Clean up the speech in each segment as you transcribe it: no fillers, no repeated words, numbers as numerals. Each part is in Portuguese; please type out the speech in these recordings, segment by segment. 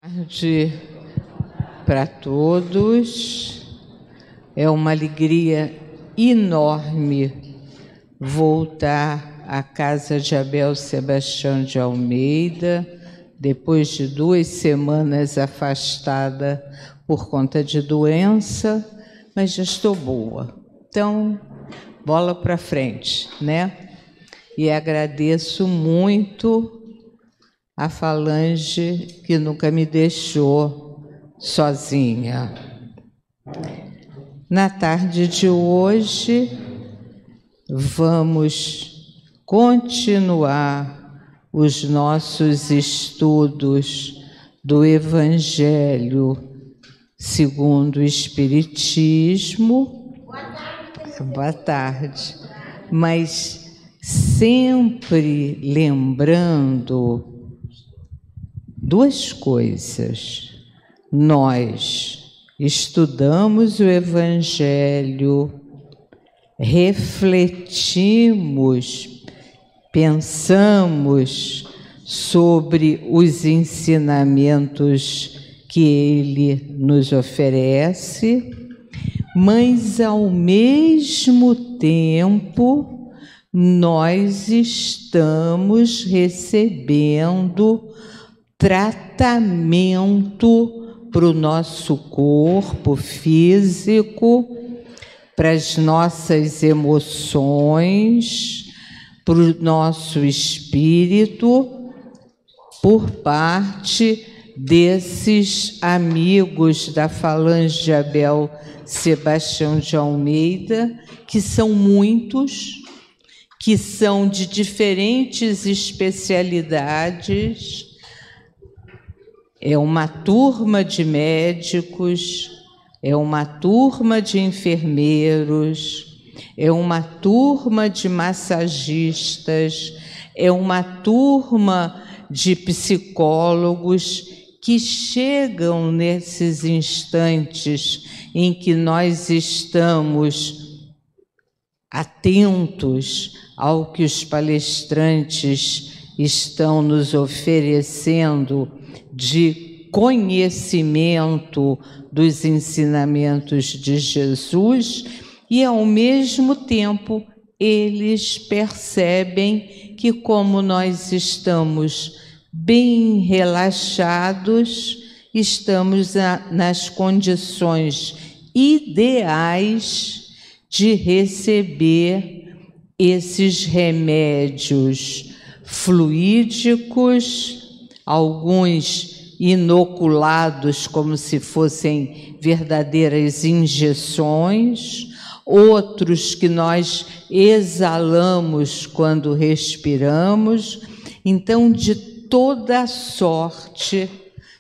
Tarde para todos. É uma alegria enorme voltar à casa de Abel Sebastião de Almeida, depois de 2 semanas afastada por conta de doença, mas já estou boa. Então, bola para frente, né? E agradeço muito a Falange, que nunca me deixou sozinha. Na tarde de hoje, vamos continuar os nossos estudos do Evangelho segundo o Espiritismo. Boa tarde. Mas sempre lembrando 2 coisas. Nós estudamos o Evangelho, refletimos, pensamos sobre os ensinamentos que ele nos oferece, mas, ao mesmo tempo, nós estamos recebendo tratamento para o nosso corpo físico, para as nossas emoções, para o nosso espírito, por parte desses amigos da Falange de Abel Sebastião de Almeida, que são muitos, que são de diferentes especialidades. É uma turma de médicos, é uma turma de enfermeiros, é uma turma de massagistas, é uma turma de psicólogos que chegam nesses instantes em que nós estamos atentos ao que os palestrantes estão nos oferecendo de conhecimento dos ensinamentos de Jesus, e, ao mesmo tempo, eles percebem que, como nós estamos bem relaxados, estamos nas condições ideais de receber esses remédios fluídicos, alguns inoculados como se fossem verdadeiras injeções, outros que nós exalamos quando respiramos. Então, de toda sorte,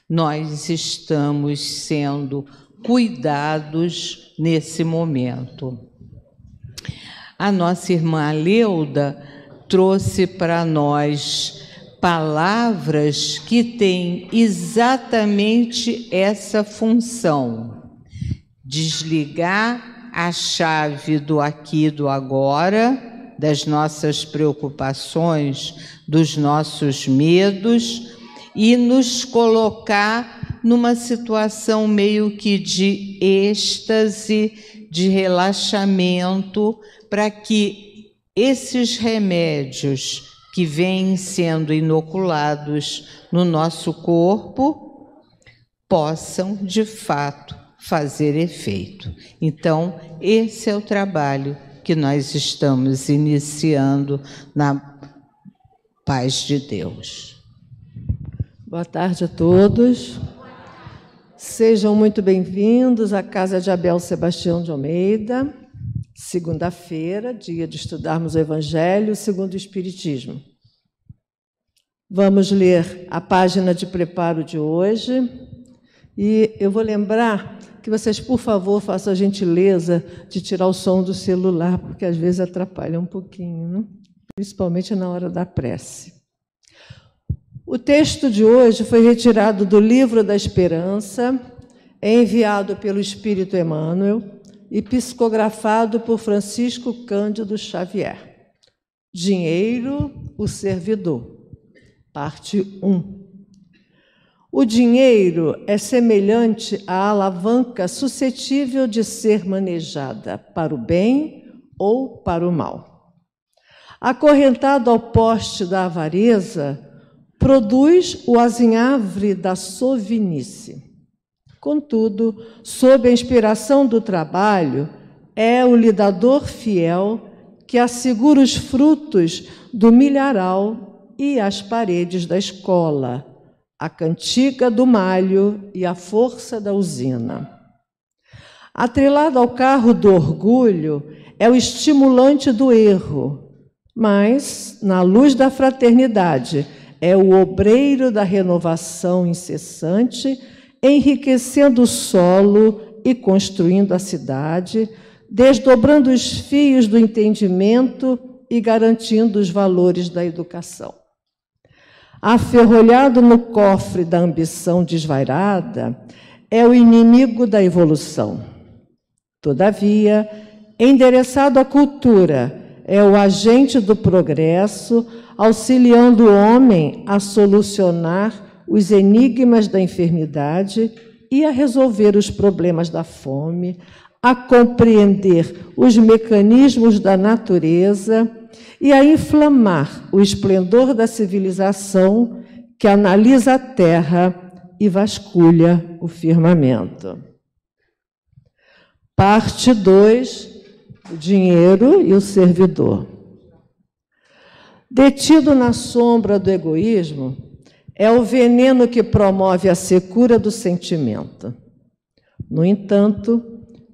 nós estamos sendo cuidados nesse momento. A nossa irmã Leuda trouxe para nós palavras que têm exatamente essa função: desligar a chave do aqui e do agora, das nossas preocupações, dos nossos medos, e nos colocar numa situação meio que de êxtase, de relaxamento, para que esses remédios que vêm sendo inoculados no nosso corpo possam, de fato, fazer efeito. Então, esse é o trabalho que nós estamos iniciando na paz de Deus. Boa tarde a todos. Sejam muito bem-vindos à Casa de Abel Sebastião de Almeida. Segunda-feira, dia de estudarmos o Evangelho segundo o Espiritismo. Vamos ler a página de preparo de hoje. E eu vou lembrar que vocês, por favor, façam a gentileza de tirar o som do celular, porque às vezes atrapalha um pouquinho, né? Principalmente na hora da prece. O texto de hoje foi retirado do Livro da Esperança, enviado pelo Espírito Emmanuel e psicografado por Francisco Cândido Xavier. Dinheiro, o servidor. Parte 1. O dinheiro é semelhante à alavanca suscetível de ser manejada para o bem ou para o mal. Acorrentado ao poste da avareza, produz o azinhavre da sovinice. Contudo, sob a inspiração do trabalho, é o lidador fiel que assegura os frutos do milharal e as paredes da escola, a cantiga do malho e a força da usina. Atrelado ao carro do orgulho, é o estimulante do erro, mas, na luz da fraternidade, é o obreiro da renovação incessante, enriquecendo o solo e construindo a cidade, desdobrando os fios do entendimento e garantindo os valores da educação. Aferrolhado no cofre da ambição desvairada, é o inimigo da evolução. Todavia, endereçado à cultura, é o agente do progresso, auxiliando o homem a solucionar os enigmas da enfermidade e a resolver os problemas da fome, a compreender os mecanismos da natureza e a inflamar o esplendor da civilização que analisa a terra e vasculha o firmamento. Parte 2, o dinheiro e o servidor. Detido na sombra do egoísmo, é o veneno que promove a secura do sentimento. No entanto,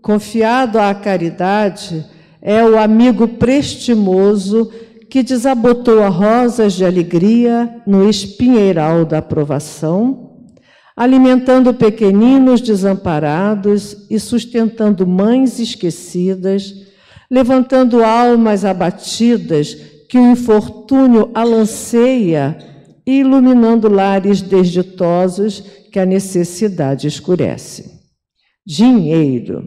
confiado à caridade, é o amigo prestimoso que desabotoa rosas de alegria no espinheiral da aprovação, alimentando pequeninos desamparados e sustentando mães esquecidas, levantando almas abatidas que o infortúnio alanceia e iluminando lares desditosos que a necessidade escurece. Dinheiro.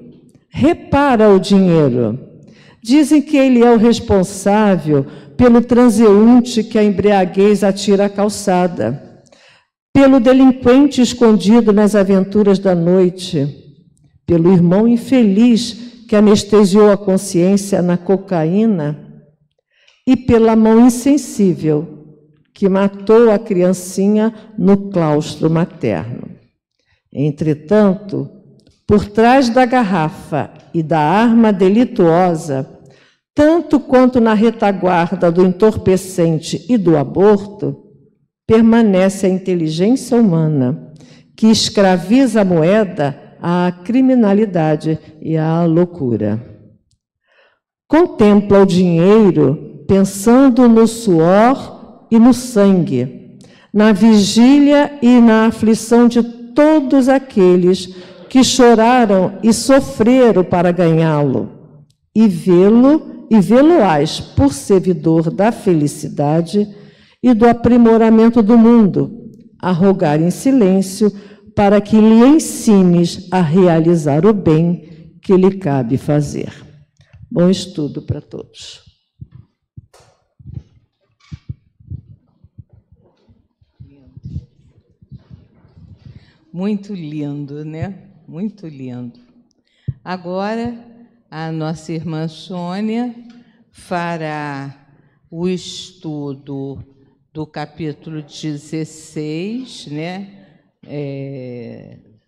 Repara o dinheiro. Dizem que ele é o responsável pelo transeunte que a embriaguez atira à calçada, pelo delinquente escondido nas aventuras da noite, pelo irmão infeliz que anestesiou a consciência na cocaína e pela mão insensível que matou a criancinha no claustro materno. Entretanto, por trás da garrafa e da arma delituosa, tanto quanto na retaguarda do entorpecente e do aborto, permanece a inteligência humana, que escraviza a moeda à criminalidade e à loucura. Contempla o dinheiro pensando no suor e no sangue, na vigília e na aflição de todos aqueles que choraram e sofreram para ganhá-lo, e vê-lo-ás por servidor da felicidade e do aprimoramento do mundo, a rogar em silêncio para que lhe ensines a realizar o bem que lhe cabe fazer. Bom estudo para todos. Muito lindo, né? Muito lindo. Agora, a nossa irmã Sônia fará o estudo do capítulo 16, né?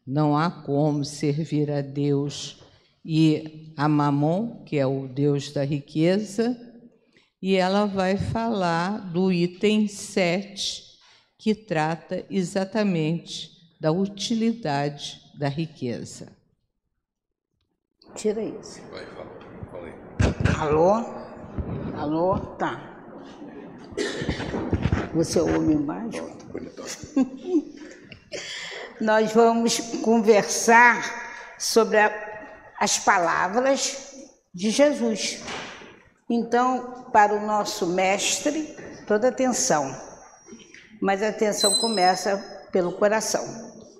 Não há como servir a Deus e a Mamon, que é o Deus da riqueza, e ela vai falar do item 7, que trata exatamente da utilidade da riqueza. Tira isso. Vai, fala aí. Alô? Alô? Tá. Você ouve embaixo? Nós vamos conversar sobre as palavras de Jesus. Então, para o nosso mestre, toda atenção. Mas a atenção começa pelo coração,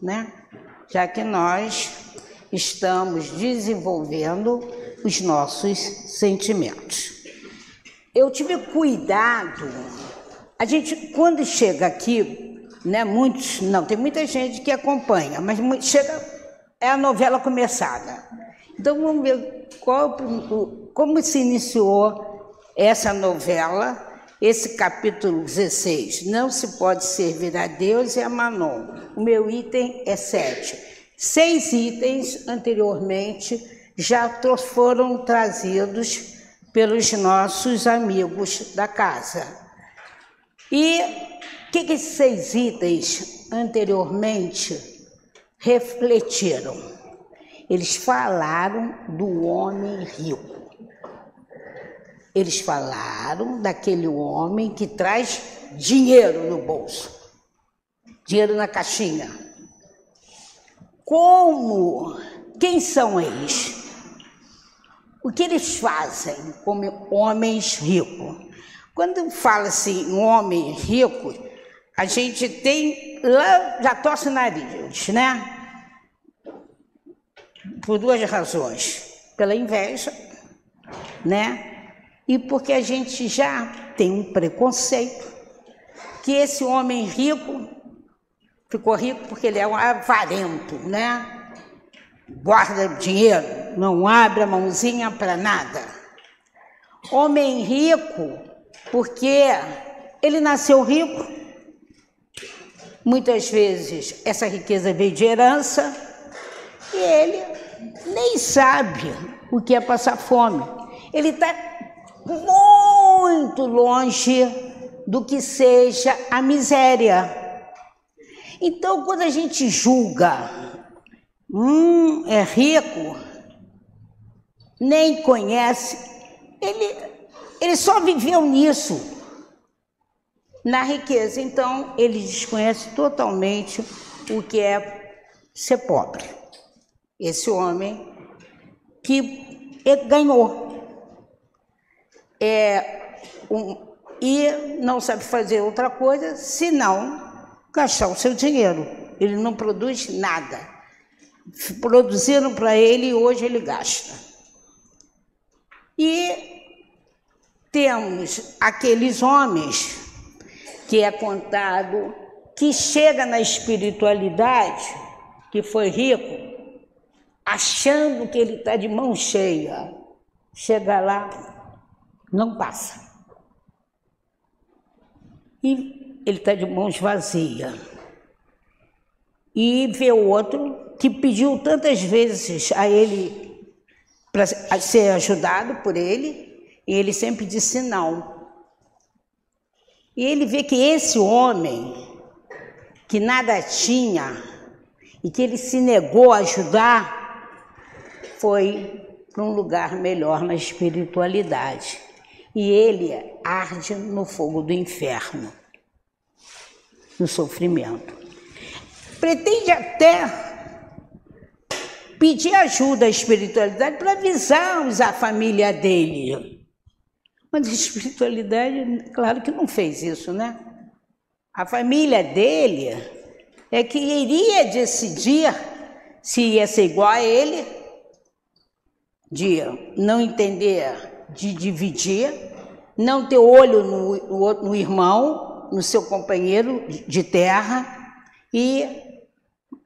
né? Já que nós estamos desenvolvendo os nossos sentimentos. Eu tive cuidado, a gente, quando chega aqui, né? Muitos, não, tem muita gente que acompanha, mas é a novela começada. Então vamos ver como se iniciou essa novela, esse capítulo 16. Não se pode servir a Deus e a Mammon. O meu item é 7. 6 itens anteriormente já foram trazidos pelos nossos amigos da casa. E o que esses 6 itens anteriormente refletiram? Eles falaram do homem rico. Eles falaram daquele homem que traz dinheiro no bolso, dinheiro na caixinha. Quem são eles? O que eles fazem como homens ricos? Quando fala-se em homem rico, a gente tem, lá já torce o nariz, né? Por 2 razões. Pela inveja, né? E porque a gente já tem um preconceito que esse homem rico ficou rico porque ele é um avarento, né? Guarda dinheiro, não abre a mãozinha para nada. Homem rico porque ele nasceu rico. Muitas vezes essa riqueza veio de herança e ele nem sabe o que é passar fome. Ele está muito longe do que seja a miséria. Então, quando a gente julga, é rico, nem conhece, ele só viveu nisso, na riqueza. Então, ele desconhece totalmente o que é ser pobre. Esse homem que ganhou. E não sabe fazer outra coisa senão gastar o seu dinheiro. Ele não produz nada. Produziram para ele e hoje ele gasta. E temos aqueles homens que é contado que chega na espiritualidade, que foi rico, achando que ele está de mão cheia. Chega lá, não passa. E ele está de mãos vazias. E vê o outro que pediu tantas vezes a ele para ser ajudado por ele, e ele sempre disse não. E ele vê que esse homem, que nada tinha, e que ele se negou a ajudar, foi para um lugar melhor na espiritualidade. E ele arde no fogo do inferno, no sofrimento. Pretende até pedir ajuda à espiritualidade para avisar a família dele. Mas a espiritualidade, claro que não fez isso, né? A família dele é que iria decidir se ia ser igual a ele, de não entender, de dividir, não ter olho no irmão, no seu companheiro de terra e,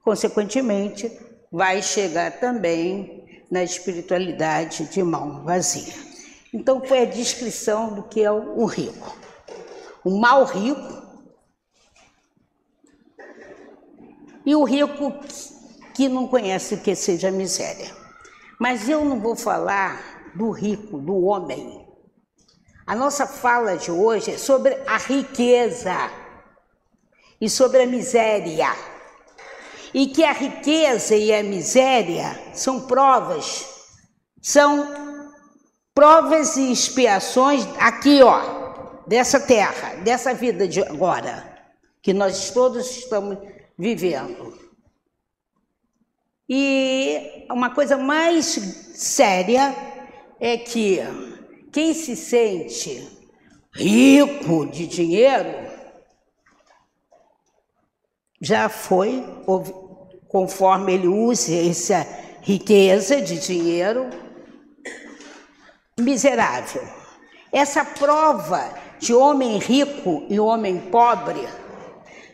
consequentemente, vai chegar também na espiritualidade de mão vazia. Então, foi a descrição do que é o rico. O mal rico e o rico que não conhece o que seja miséria. Mas eu não vou falar do rico, do homem. A nossa fala de hoje é sobre a riqueza e sobre a miséria. E que a riqueza e a miséria são provas e expiações aqui, ó, dessa terra, dessa vida de agora, que nós todos estamos vivendo. E uma coisa mais séria é que quem se sente rico de dinheiro já foi, conforme ele usa essa riqueza de dinheiro, miserável. Essa prova de homem rico e homem pobre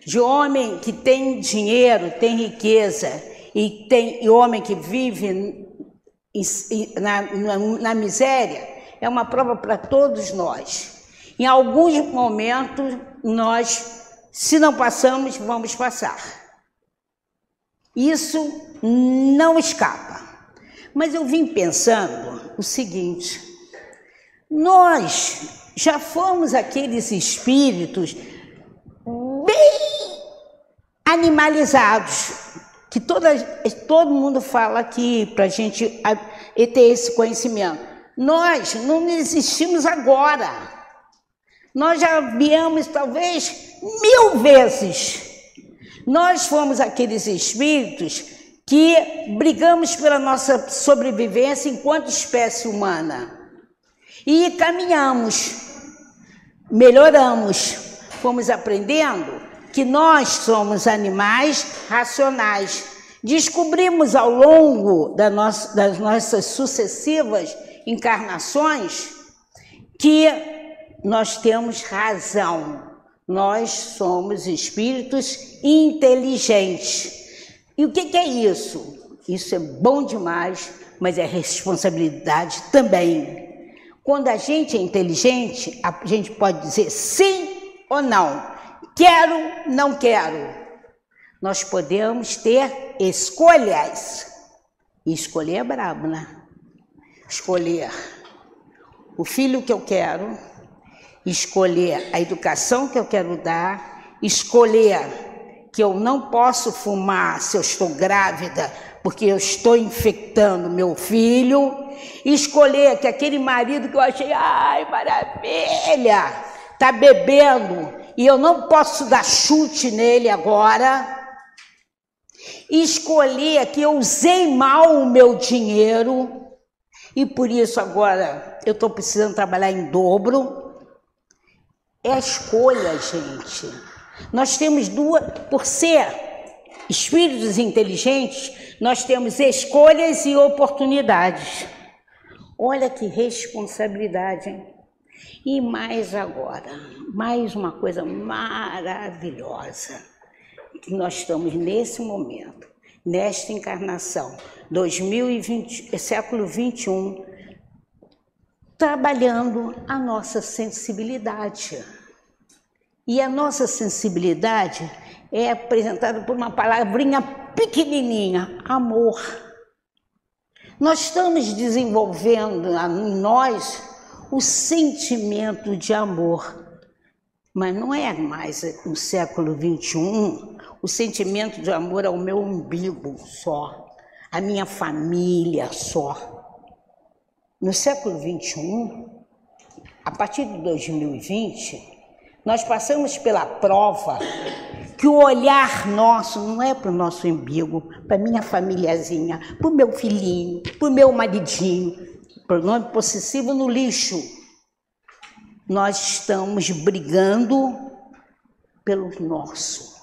de homem que tem dinheiro, tem riqueza, e homem que vive na miséria, é uma prova para todos nós. Em alguns momentos, nós, se não passamos, vamos passar. Isso não escapa. Mas eu vim pensando o seguinte: nós já fomos aqueles espíritos bem animalizados, que todo mundo fala aqui para a gente ter esse conhecimento. Nós não existimos agora. Nós já viemos talvez 1000 vezes. Nós fomos aqueles espíritos que brigamos pela nossa sobrevivência enquanto espécie humana. E caminhamos, melhoramos, fomos aprendendo que nós somos animais racionais. Descobrimos ao longo das nossas sucessivas encarnações que nós temos razão. Nós somos espíritos inteligentes. E o que é isso? Isso é bom demais, mas é responsabilidade também. Quando a gente é inteligente, a gente pode dizer sim ou não. Quero, não quero. Nós podemos ter escolhas. E escolher é brabo, né? Escolher o filho que eu quero, escolher a educação que eu quero dar, escolher que eu não posso fumar se eu estou grávida, porque eu estou infectando meu filho, escolher que aquele marido que eu achei, ai, maravilha, está bebendo, e eu não posso dar chute nele agora, escolher que eu usei mal o meu dinheiro, e por isso agora eu estou precisando trabalhar em dobro. É a escolha, gente. Nós temos por ser espíritos inteligentes, nós temos escolhas e oportunidades. Olha que responsabilidade, hein? E mais agora, mais uma coisa maravilhosa, que nós estamos nesse momento, nesta encarnação, 2020, século 21, trabalhando a nossa sensibilidade. E a nossa sensibilidade é apresentada por uma palavrinha pequenininha, amor. Nós estamos desenvolvendo em nós o sentimento de amor. Mas não é mais no século 21, o sentimento de amor ao meu umbigo só, à minha família só. No século 21, a partir de 2020, nós passamos pela prova que o olhar nosso não é para o nosso umbigo, para a minha famíliazinha, para o meu filhinho, para o meu maridinho, pronome possessivo no lixo. Nós estamos brigando pelos nossos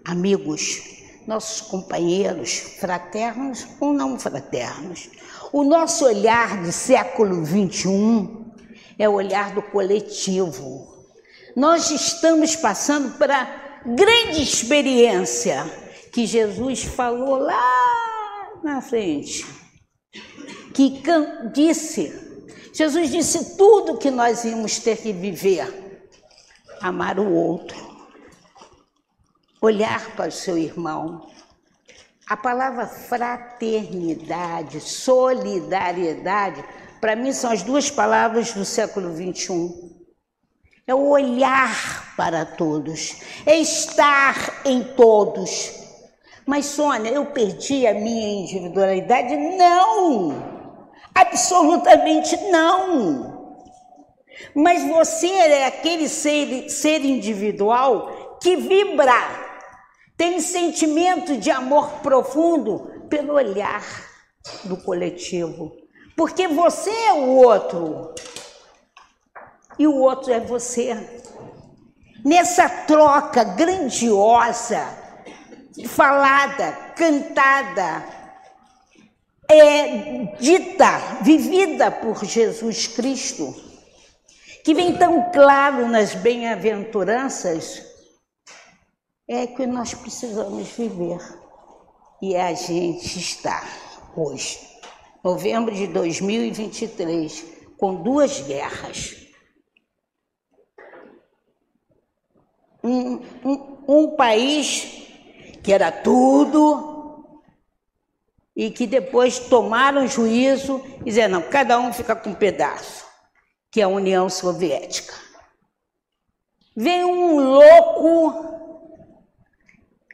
amigos, nossos companheiros, fraternos ou não fraternos. O nosso olhar de século 21 é o olhar do coletivo. Nós estamos passando por a grande experiência que Jesus falou lá na frente, Jesus disse tudo que nós íamos ter que viver: amar o outro, olhar para o seu irmão. A palavra fraternidade, solidariedade, para mim são as duas palavras do século 21. É o olhar para todos, é estar em todos. Mas, Sônia, eu perdi a minha individualidade? Não! Absolutamente não! Mas você é aquele ser individual que vibra, tem sentimento de amor profundo pelo olhar do coletivo. Porque você é o outro e o outro é você. Nessa troca grandiosa, falada, cantada, dita, vivida por Jesus Cristo, que vem tão claro nas bem-aventuranças, é que nós precisamos viver. E a gente está hoje, novembro de 2023, com 2 guerras. Um país que era tudo e que depois tomaram juízo e disseram, não, cada um fica com um pedaço, que é a União Soviética. Vem um louco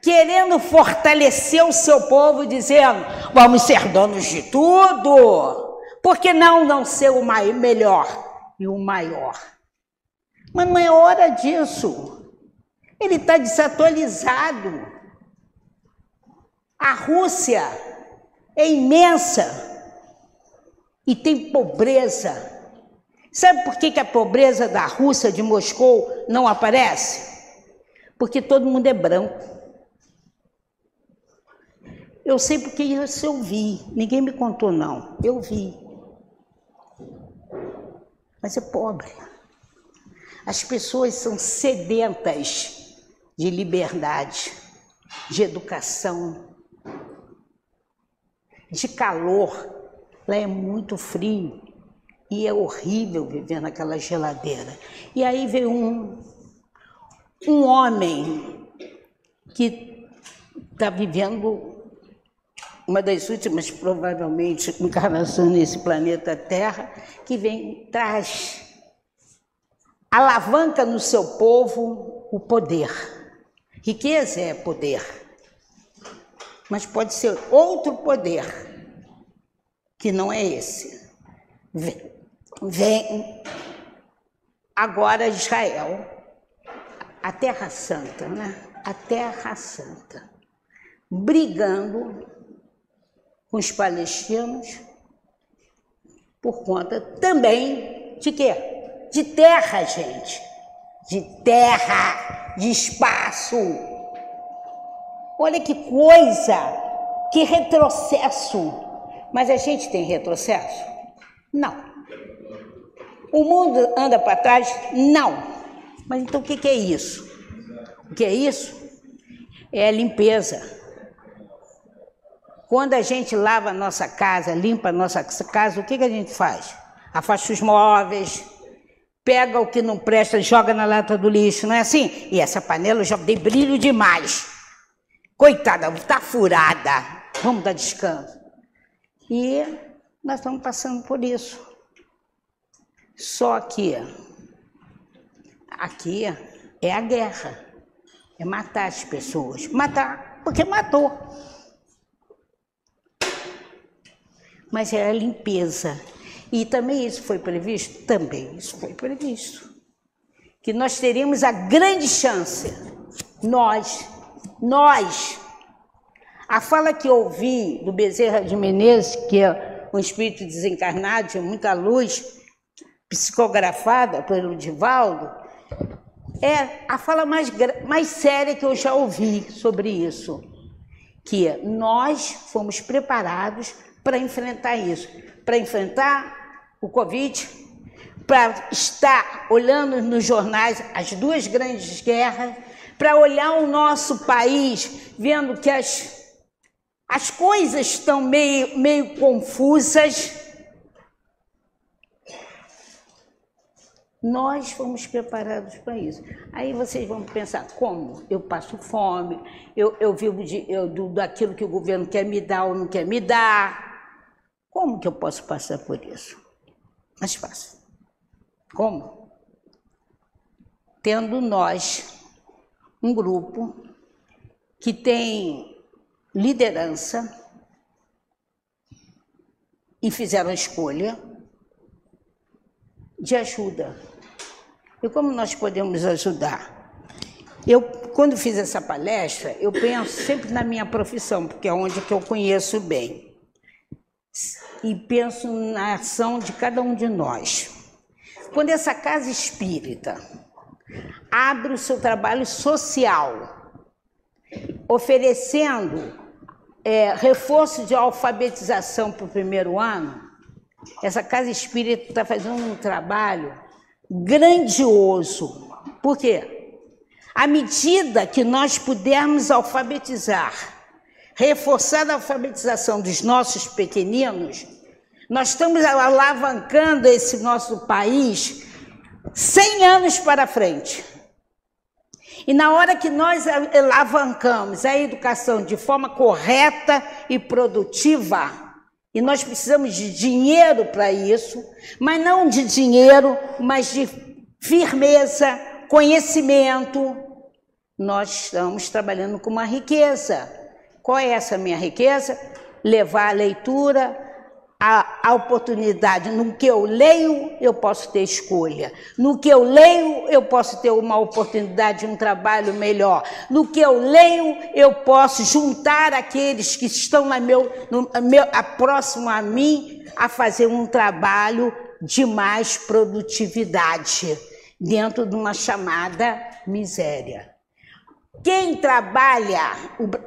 querendo fortalecer o seu povo, dizendo, vamos ser donos de tudo, por que não ser o melhor e o maior? Mas não é hora disso. Ele está desatualizado. A Rússia é imensa e tem pobreza. Sabe por que a pobreza da Rússia, de Moscou, não aparece? Porque todo mundo é branco. Eu sei porque isso eu vi. Ninguém me contou, não. Eu vi. Mas é pobre. As pessoas são sedentas de liberdade, de educação, de calor. Lá é muito frio e é horrível viver naquela geladeira. E aí veio um homem que está vivendo uma das últimas, provavelmente, encarnações nesse planeta Terra, que traz, alavanca no seu povo o poder. Riqueza é poder, mas pode ser outro poder, que não é esse. Vem agora Israel, a Terra Santa, né? A Terra Santa, brigando com os palestinos por conta também de quê? De terra, gente. De terra, de espaço. Olha que coisa, que retrocesso. Mas a gente tem retrocesso? Não. O mundo anda para trás? Não. Mas então o que é isso? O que é isso? É a limpeza. Quando a gente lava a nossa casa, limpa a nossa casa, o que a gente faz? Afasta os móveis, pega o que não presta, joga na lata do lixo, não é assim? E essa panela eu já dei brilho demais. Coitada, está furada. Vamos dar descanso. E nós estamos passando por isso. Só que aqui é a guerra. É matar as pessoas. Matar porque matou. Mas é a limpeza. E também isso foi previsto? Também isso foi previsto. Que nós teríamos a grande chance, nós, a fala que eu ouvi do Bezerra de Menezes, que é um espírito desencarnado, de muita luz, psicografada pelo Divaldo, é a fala mais séria que eu já ouvi sobre isso. Que nós fomos preparados para enfrentar isso, para enfrentar o Covid, para estar olhando nos jornais as 2 grandes guerras, para olhar o nosso país, vendo que as coisas estão meio confusas. Nós fomos preparados para isso. Aí vocês vão pensar, como? Eu passo fome, eu vivo daquilo que o governo quer me dar ou não quer me dar. Como que eu posso passar por isso? Mais fácil. Como? Tendo nós um grupo que tem liderança e fizeram a escolha de ajuda. E como nós podemos ajudar? Eu, quando fiz essa palestra, eu penso sempre na minha profissão, porque é onde que eu conheço bem. E penso na ação de cada um de nós. Quando essa casa espírita abre o seu trabalho social, oferecendo reforço de alfabetização para o primeiro ano, essa casa espírita está fazendo um trabalho grandioso. Por quê? À medida que nós pudermos alfabetizar, reforçar a alfabetização dos nossos pequeninos, nós estamos alavancando esse nosso país 100 anos para frente. E na hora que nós alavancamos a educação de forma correta e produtiva, e nós precisamos de dinheiro para isso, mas não de dinheiro, mas de firmeza, conhecimento, nós estamos trabalhando com uma riqueza. Qual é essa minha riqueza? Levar a leitura, a oportunidade. No que eu leio, eu posso ter escolha. No que eu leio, eu posso ter uma oportunidade, um trabalho melhor. No que eu leio, eu posso juntar aqueles que estão próximo a mim a fazer um trabalho de mais produtividade, dentro de uma chamada miséria. Quem trabalha,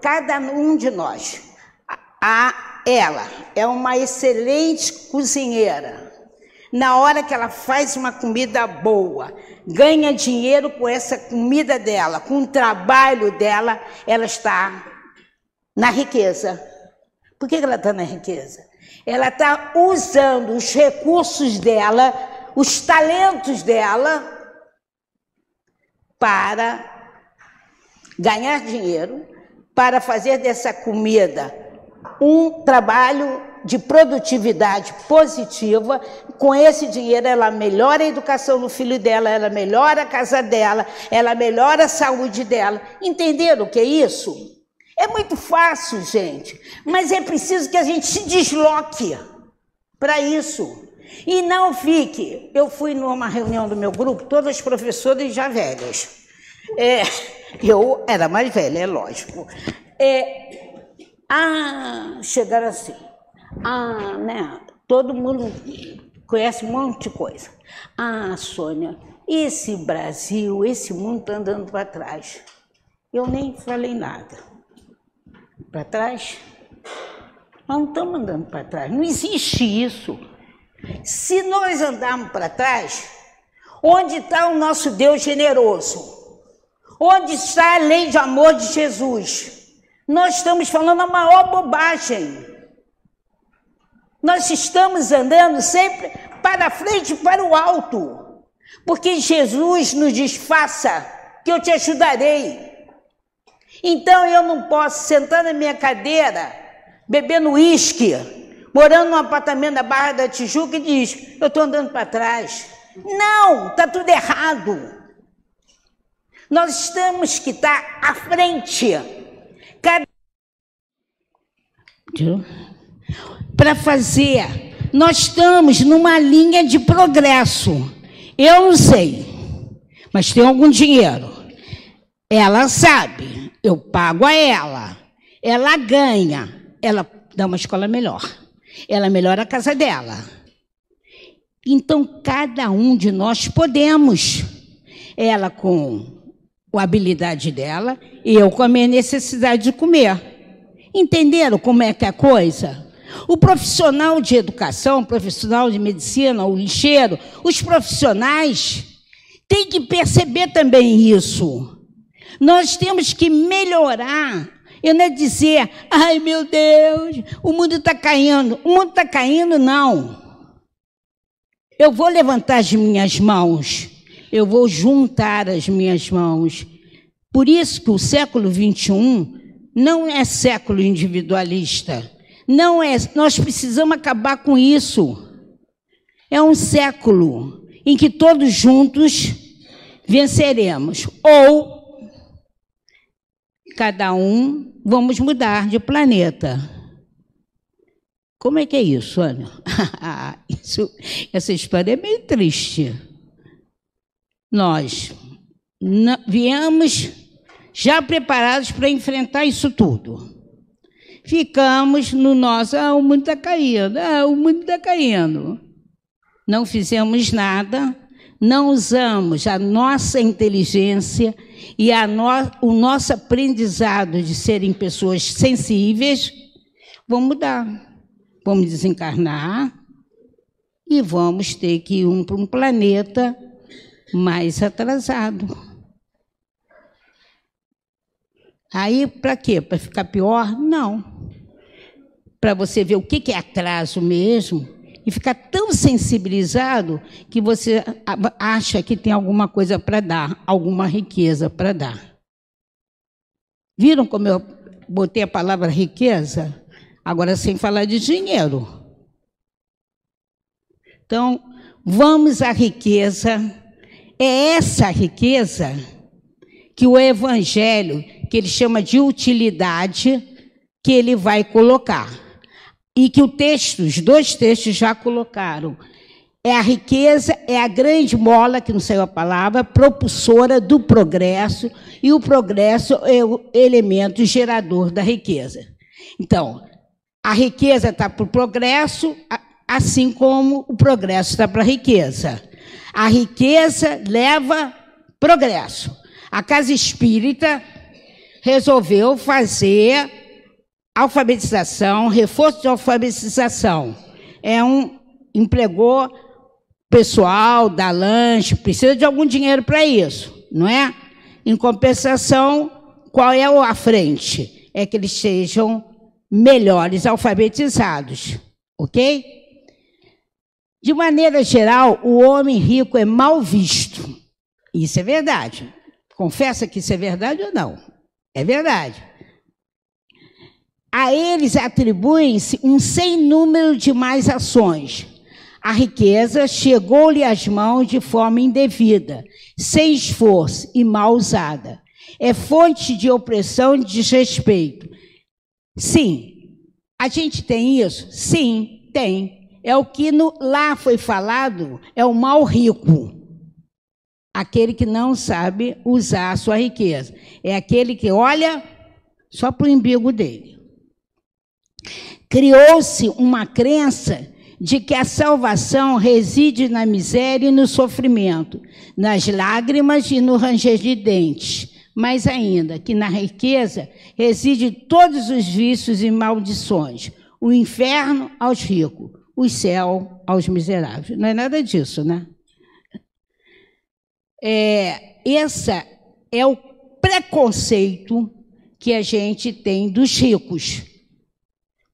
cada um de nós, ela é uma excelente cozinheira. Na hora que ela faz uma comida boa, ganha dinheiro com essa comida dela, com o trabalho dela, ela está na riqueza. Por que ela está na riqueza? Ela está usando os recursos dela, os talentos dela, para ganhar dinheiro, para fazer dessa comida um trabalho de produtividade positiva. Com esse dinheiro, ela melhora a educação do filho dela, ela melhora a casa dela, ela melhora a saúde dela. Entenderam o que é isso? É muito fácil, gente, mas é preciso que a gente se desloque para isso. E não fique... Eu fui numa reunião do meu grupo, todas as professoras já velhas. Eu era mais velha, é lógico. Chegaram assim. Né? Todo mundo conhece um monte de coisa. Sônia, esse Brasil, esse mundo está andando para trás. Eu nem falei nada. Para trás? Nós não estamos andando para trás. Não existe isso. Se nós andarmos para trás, onde está o nosso Deus generoso? Onde está a lei de amor de Jesus? Nós estamos falando a maior bobagem. Nós estamos andando sempre para frente e para o alto. Porque Jesus nos diz, faça, que eu te ajudarei. Então eu não posso sentar na minha cadeira, bebendo uísque, morando num apartamento da Barra da Tijuca e diz, eu estou andando para trás. Não, está tudo errado. Nós temos que estar à frente. Para fazer, nós estamos numa linha de progresso. Eu não sei, mas tem algum dinheiro. Ela sabe, eu pago a ela. Ela ganha, ela dá uma escola melhor. Ela melhora a casa dela. Então, cada um de nós podemos. Ela com a habilidade dela, e eu com a minha necessidade de comer. Entenderam como é que é a coisa? O profissional de educação, o profissional de medicina, o lixeiro, os profissionais têm que perceber também isso. Nós temos que melhorar. Eu não é dizer, ai meu Deus, o mundo está caindo. O mundo está caindo, não. Eu vou levantar as minhas mãos. Eu vou juntar as minhas mãos. Por isso que o século XXI não é século individualista. Não é, nós precisamos acabar com isso. É um século em que todos juntos venceremos. Ou cada um vamos mudar de planeta. Como é que é isso, Ana? Essa história é meio triste. Nós viemos já preparados para enfrentar isso tudo. Ficamos no nosso, o mundo está caindo, o mundo está caindo. Não fizemos nada, não usamos a nossa inteligência e o nosso aprendizado de serem pessoas sensíveis. Vamos mudar, vamos desencarnar e vamos ter que ir para um planeta mais atrasado. Aí, para quê? Para ficar pior? Não. Para você ver o que é atraso mesmo e ficar tão sensibilizado que você acha que tem alguma coisa para dar, alguma riqueza para dar. Viram como eu botei a palavra riqueza? Agora, sem falar de dinheiro. Então, vamos à riqueza. É essa riqueza que o Evangelho, que ele chama de utilidade, que ele vai colocar. E que os dois textos já colocaram. É a riqueza, é a grande mola, que não saiu a palavra, propulsora do progresso, e o progresso é o elemento gerador da riqueza. Então, a riqueza está para o progresso, assim como o progresso está para a riqueza. A riqueza leva progresso. A Casa Espírita resolveu fazer alfabetização, reforço de alfabetização. Empregou pessoal, dá lanche, precisa de algum dinheiro para isso, não é? Em compensação, qual é a frente? É que eles sejam melhores alfabetizados, ok? De maneira geral, o homem rico é mal visto. Isso é verdade. Confessa que isso é verdade ou não? É verdade. A eles atribuem-se um sem número de mais ações. A riqueza chegou-lhe às mãos de forma indevida, sem esforço e mal usada. É fonte de opressão e desrespeito. Sim, a gente tem isso? Sim, tem. É o que lá foi falado, é o mal rico. Aquele que não sabe usar a sua riqueza. É aquele que olha só para o umbigo dele. Criou-se uma crença de que a salvação reside na miséria e no sofrimento, nas lágrimas e no ranger de dentes. Mais ainda, que na riqueza reside todos os vícios e maldições. O inferno aos ricos, o céu aos miseráveis. Não é nada disso, né? Esse é o preconceito que a gente tem dos ricos.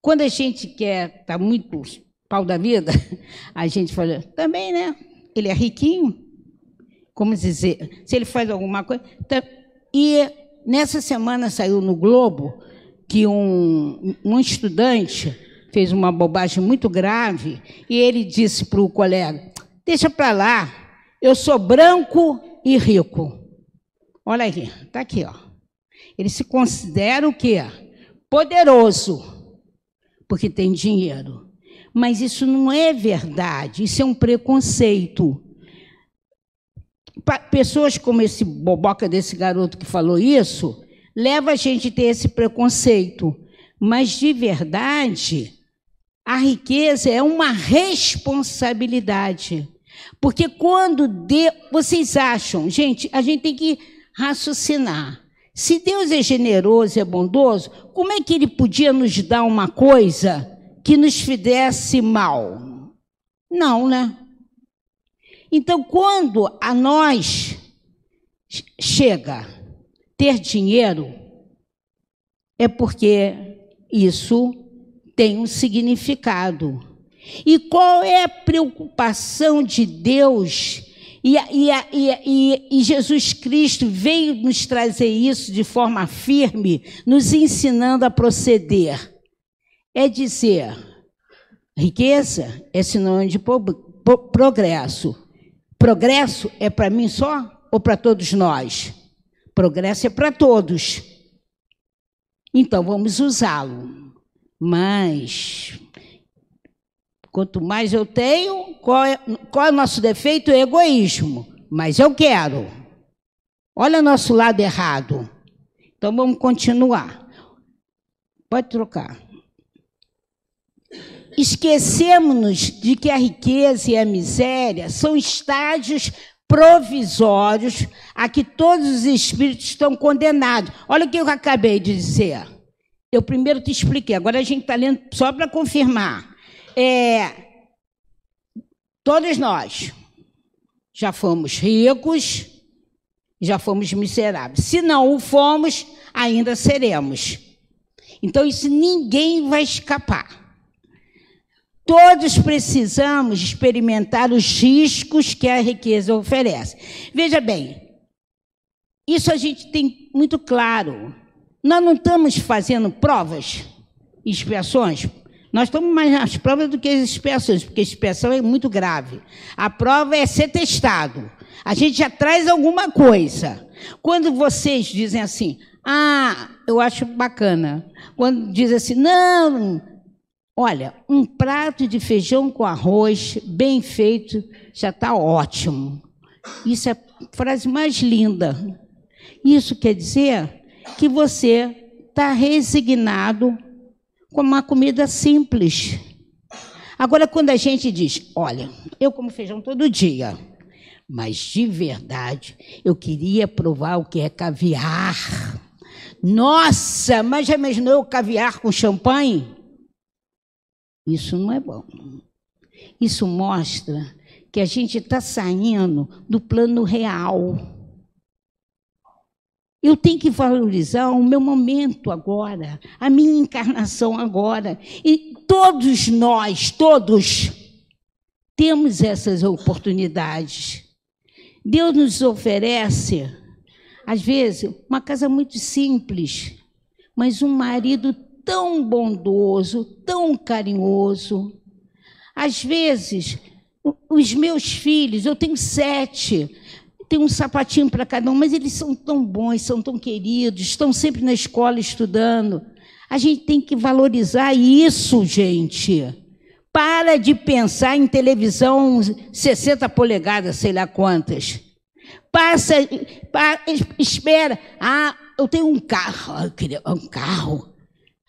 Quando a gente quer estar muito pau da vida, a gente fala, também, né? Ele é riquinho. Como dizer, se ele faz alguma coisa... E nessa semana saiu no Globo que um estudante fez uma bobagem muito grave e ele disse para o colega, deixa para lá, eu sou branco e rico. Olha aqui, está aqui, ó. Ele se considera o quê? Poderoso, porque tem dinheiro. Mas isso não é verdade, isso é um preconceito. Pessoas como esse boboca desse garoto que falou isso, leva a gente a ter esse preconceito. Mas, de verdade, a riqueza é uma responsabilidade. Porque quando vocês acham, gente, a gente tem que raciocinar. Se Deus é generoso e é bondoso, como é que Ele podia nos dar uma coisa que nos fizesse mal? Não, né? Então, quando a nós chega ter dinheiro, é porque isso tem um significado. E qual é a preocupação de Deus? E Jesus Cristo veio nos trazer isso de forma firme, nos ensinando a proceder. É dizer, riqueza é sinônimo de progresso. Progresso é para mim só ou para todos nós? Progresso é para todos. Então, vamos usá-lo. Mas, quanto mais eu tenho, qual é o nosso defeito? É egoísmo. Mas eu quero. Olha o nosso lado errado. Então, vamos continuar. Pode trocar. Esquecemos-nos de que a riqueza e a miséria são estágios provisórios a que todos os espíritos estão condenados. Olha o que eu acabei de dizer. Eu primeiro te expliquei, agora a gente está lendo só para confirmar. Todos nós já fomos ricos, já fomos miseráveis. Se não o fomos, ainda seremos. Então, isso ninguém vai escapar. Todos precisamos experimentar os riscos que a riqueza oferece. Veja bem, isso a gente tem muito claro. Nós não estamos fazendo provas, expiações. Nós estamos mais nas provas do que as expiações, porque a expiação é muito grave. A prova é ser testado. A gente já traz alguma coisa. Quando vocês dizem assim, eu acho bacana. Quando dizem assim, não, olha, um prato de feijão com arroz bem feito já está ótimo. Isso é a frase mais linda. Isso quer dizer que você está resignado com uma comida simples. Agora, quando a gente diz, olha, eu como feijão todo dia, mas de verdade, eu queria provar o que é caviar. Nossa, mas já imaginou caviar com champanhe? Isso não é bom. Isso mostra que a gente está saindo do plano real. Eu tenho que valorizar o meu momento agora, a minha encarnação agora. E todos nós, todos, temos essas oportunidades. Deus nos oferece, às vezes, uma casa muito simples, mas um marido tão bondoso, tão carinhoso. Às vezes, os meus filhos, eu tenho 7, tem um sapatinho para cada um, mas eles são tão bons, são tão queridos, estão sempre na escola estudando. A gente tem que valorizar isso, gente. Para de pensar em televisão 60 polegadas, sei lá quantas. Espera. Eu tenho um carro. Eu queria um carro.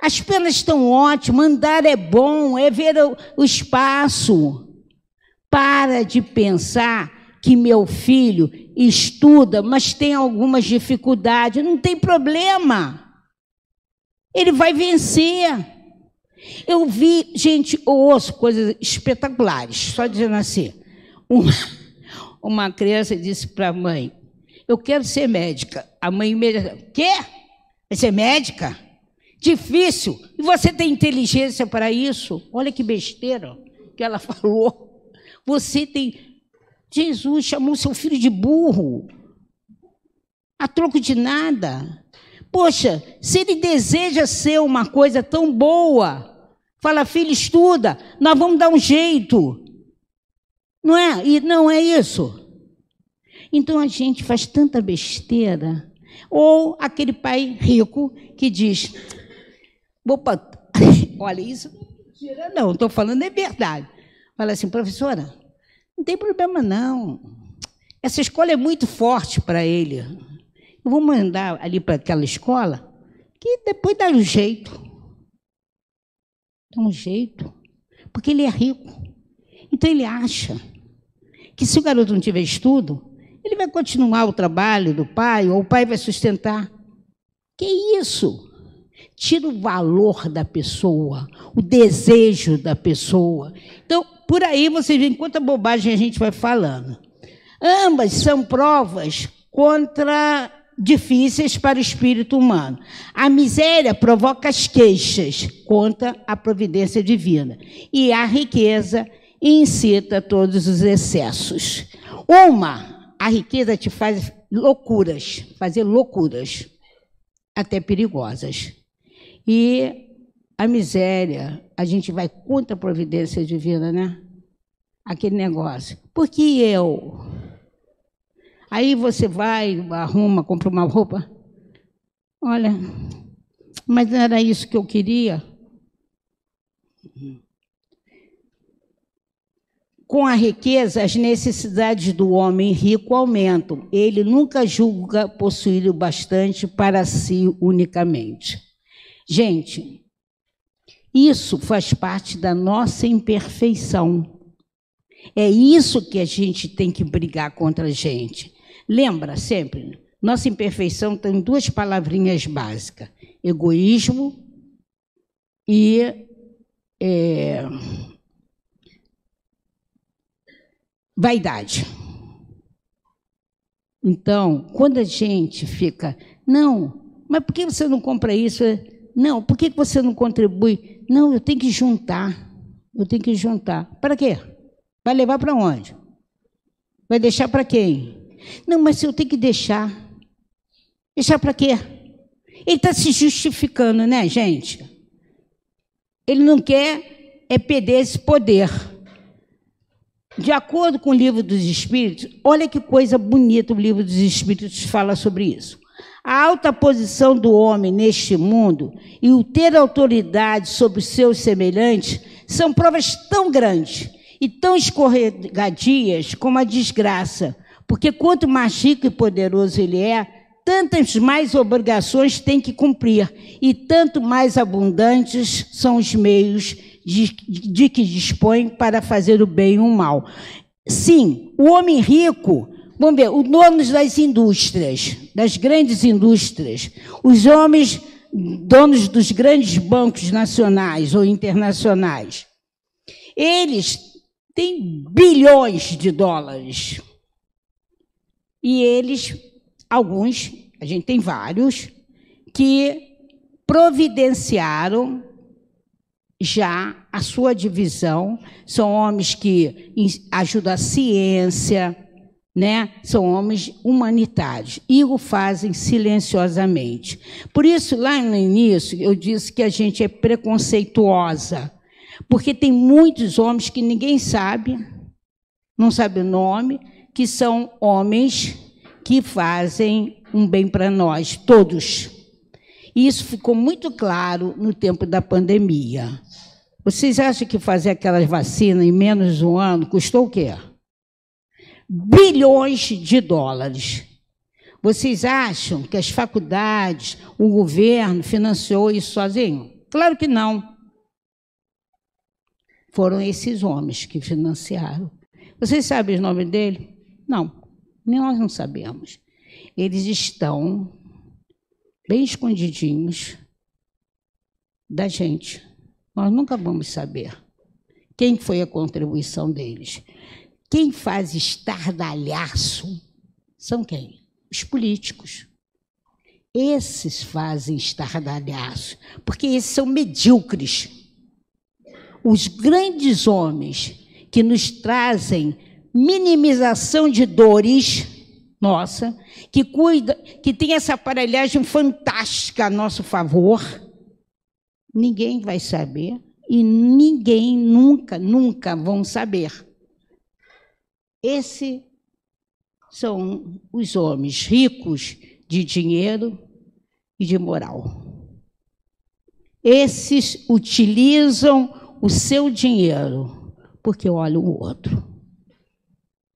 As penas estão ótimas, andar é bom, é ver o espaço. Para de pensar que meu filho estuda, mas tem algumas dificuldades. Não tem problema. Ele vai vencer. Eu vi, gente, eu ouço coisas espetaculares, só dizendo assim. Uma criança disse para a mãe, eu quero ser médica. A mãe imediatamente, quê? Vai ser médica? Difícil. E você tem inteligência para isso? Olha que besteira que ela falou. Você tem... Jesus chamou seu filho de burro, a troco de nada. Poxa, se ele deseja ser uma coisa tão boa, fala, filho, estuda, nós vamos dar um jeito. Não é? E não é isso? Então a gente faz tanta besteira. Ou aquele pai rico que diz, opa, olha, isso não, estou falando é verdade. Fala assim, professora, não tem problema, não. Essa escola é muito forte para ele. Eu vou mandar ali para aquela escola que depois dá um jeito. Dá um jeito. Porque ele é rico. Então, ele acha que se o garoto não tiver estudo, ele vai continuar o trabalho do pai, ou o pai vai sustentar. Que isso? Tira o valor da pessoa, o desejo da pessoa. Então, por aí vocês veem quanta bobagem a gente vai falando. Ambas são provas difíceis para o espírito humano. A miséria provoca as queixas contra a providência divina. E a riqueza incita todos os excessos. A riqueza te faz fazer loucuras, até perigosas. E a miséria, a gente vai contra a providência divina, né? Aquele negócio. Por que eu? Aí você vai, arruma, compra uma roupa. Olha, mas não era isso que eu queria. Com a riqueza, as necessidades do homem rico aumentam. Ele nunca julga possuir o bastante para si unicamente. Gente, isso faz parte da nossa imperfeição. É isso que a gente tem que brigar contra a gente. Lembra sempre, nossa imperfeição tem 2 palavrinhas básicas: egoísmo e vaidade. Então, quando a gente fica, não, mas por que você não compra isso? Não, por que você não contribui? Não, eu tenho que juntar. Eu tenho que juntar. Para quê? Vai levar para onde? Vai deixar para quem? Não, mas eu tenho que deixar. Deixar para quê? Ele está se justificando, né, gente? Ele não quer perder esse poder. De acordo com o Livro dos Espíritos, olha que coisa bonita o Livro dos Espíritos fala sobre isso. A alta posição do homem neste mundo e o ter autoridade sobre os seus semelhantes são provas tão grandes e tão escorregadias como a desgraça, porque quanto mais rico e poderoso ele é, tantas mais obrigações tem que cumprir e tanto mais abundantes são os meios de que dispõe para fazer o bem e o mal. Sim, o homem rico, vamos ver, os donos das indústrias, das grandes indústrias, os homens donos dos grandes bancos nacionais ou internacionais, eles têm bilhões de dólares. E eles, alguns, a gente tem vários, que providenciaram já a sua divisão. São homens que ajudam a ciência, né? São homens humanitários e o fazem silenciosamente. Por isso, lá no início, eu disse que a gente é preconceituosa, porque tem muitos homens que ninguém sabe, não sabe o nome, que são homens que fazem um bem para nós, todos. E isso ficou muito claro no tempo da pandemia. Vocês acham que fazer aquelas vacinas em menos de um ano custou o quê? Bilhões de dólares. Vocês acham que as faculdades, o governo financiou isso sozinho? Claro que não. Foram esses homens que financiaram. Vocês sabem o nome dele? Não, nós não sabemos. Eles estão bem escondidinhos da gente. Nós nunca vamos saber quem foi a contribuição deles. Quem faz estardalhaço são quem? Os políticos. Esses fazem estardalhaço, porque esses são medíocres. Os grandes homens que nos trazem minimização de dores, nossa, que tem essa aparelhagem fantástica a nosso favor, ninguém vai saber e ninguém nunca vão saber. Esses são os homens ricos de dinheiro e de moral. Esses utilizam o seu dinheiro porque olham o outro,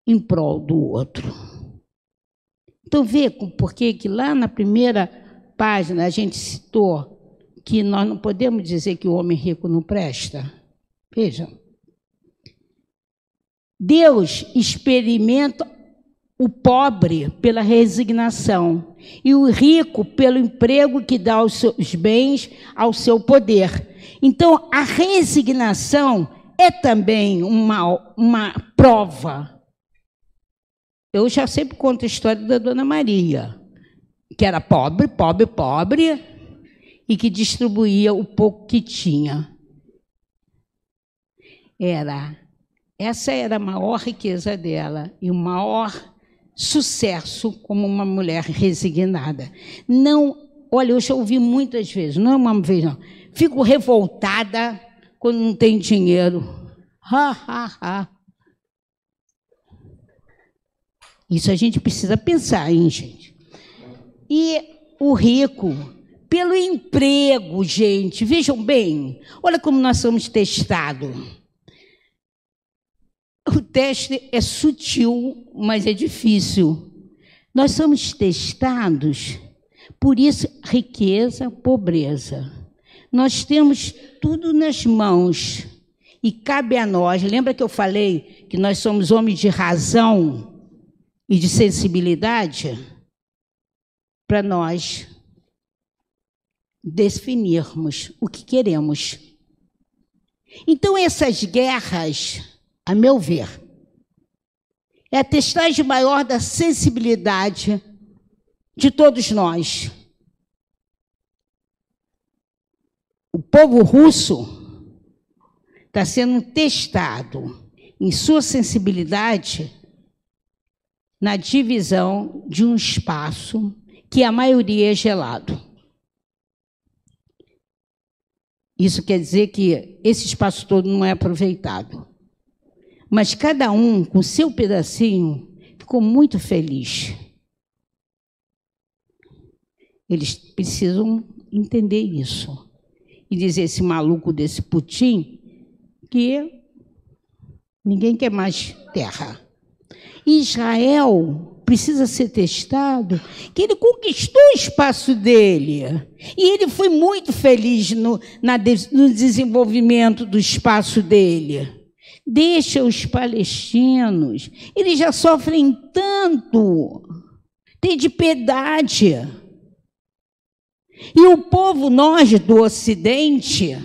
em prol do outro. Então, vê por que lá na primeira página a gente citou que nós não podemos dizer que o homem rico não presta? Vejam. Deus experimenta o pobre pela resignação e o rico pelo emprego que dá aos seus bens, ao seu poder. Então, a resignação é também uma prova. Eu já sempre conto a história da Dona Maria, que era pobre, e que distribuía o pouco que tinha. Essa era a maior riqueza dela e o maior sucesso como uma mulher resignada. Não, olha, eu já ouvi muitas vezes, não é uma vez não, fico revoltada quando não tem dinheiro. Isso a gente precisa pensar, hein, gente? E o rico, pelo emprego, gente, vejam bem, olha como nós somos testados. O teste é sutil, mas é difícil. Nós somos testados, por isso, riqueza, pobreza. Nós temos tudo nas mãos e cabe a nós. Lembra que eu falei que nós somos homens de razão e de sensibilidade? Para nós definirmos o que queremos. Então, essas guerras, a meu ver, É a testagem maior da sensibilidade de todos nós. O povo russo está sendo testado em sua sensibilidade na divisão de um espaço que a maioria é gelado. Isso quer dizer que esse espaço todo não é aproveitado. Mas cada um, com seu pedacinho, ficou muito feliz. Eles precisam entender isso. E dizer esse maluco desse Putin que ninguém quer mais terra. Israel precisa ser testado, que ele conquistou o espaço dele. E ele foi muito feliz no desenvolvimento do espaço dele. Deixa os palestinos, eles já sofrem tanto. Tem de piedade. E o povo, nós do Ocidente,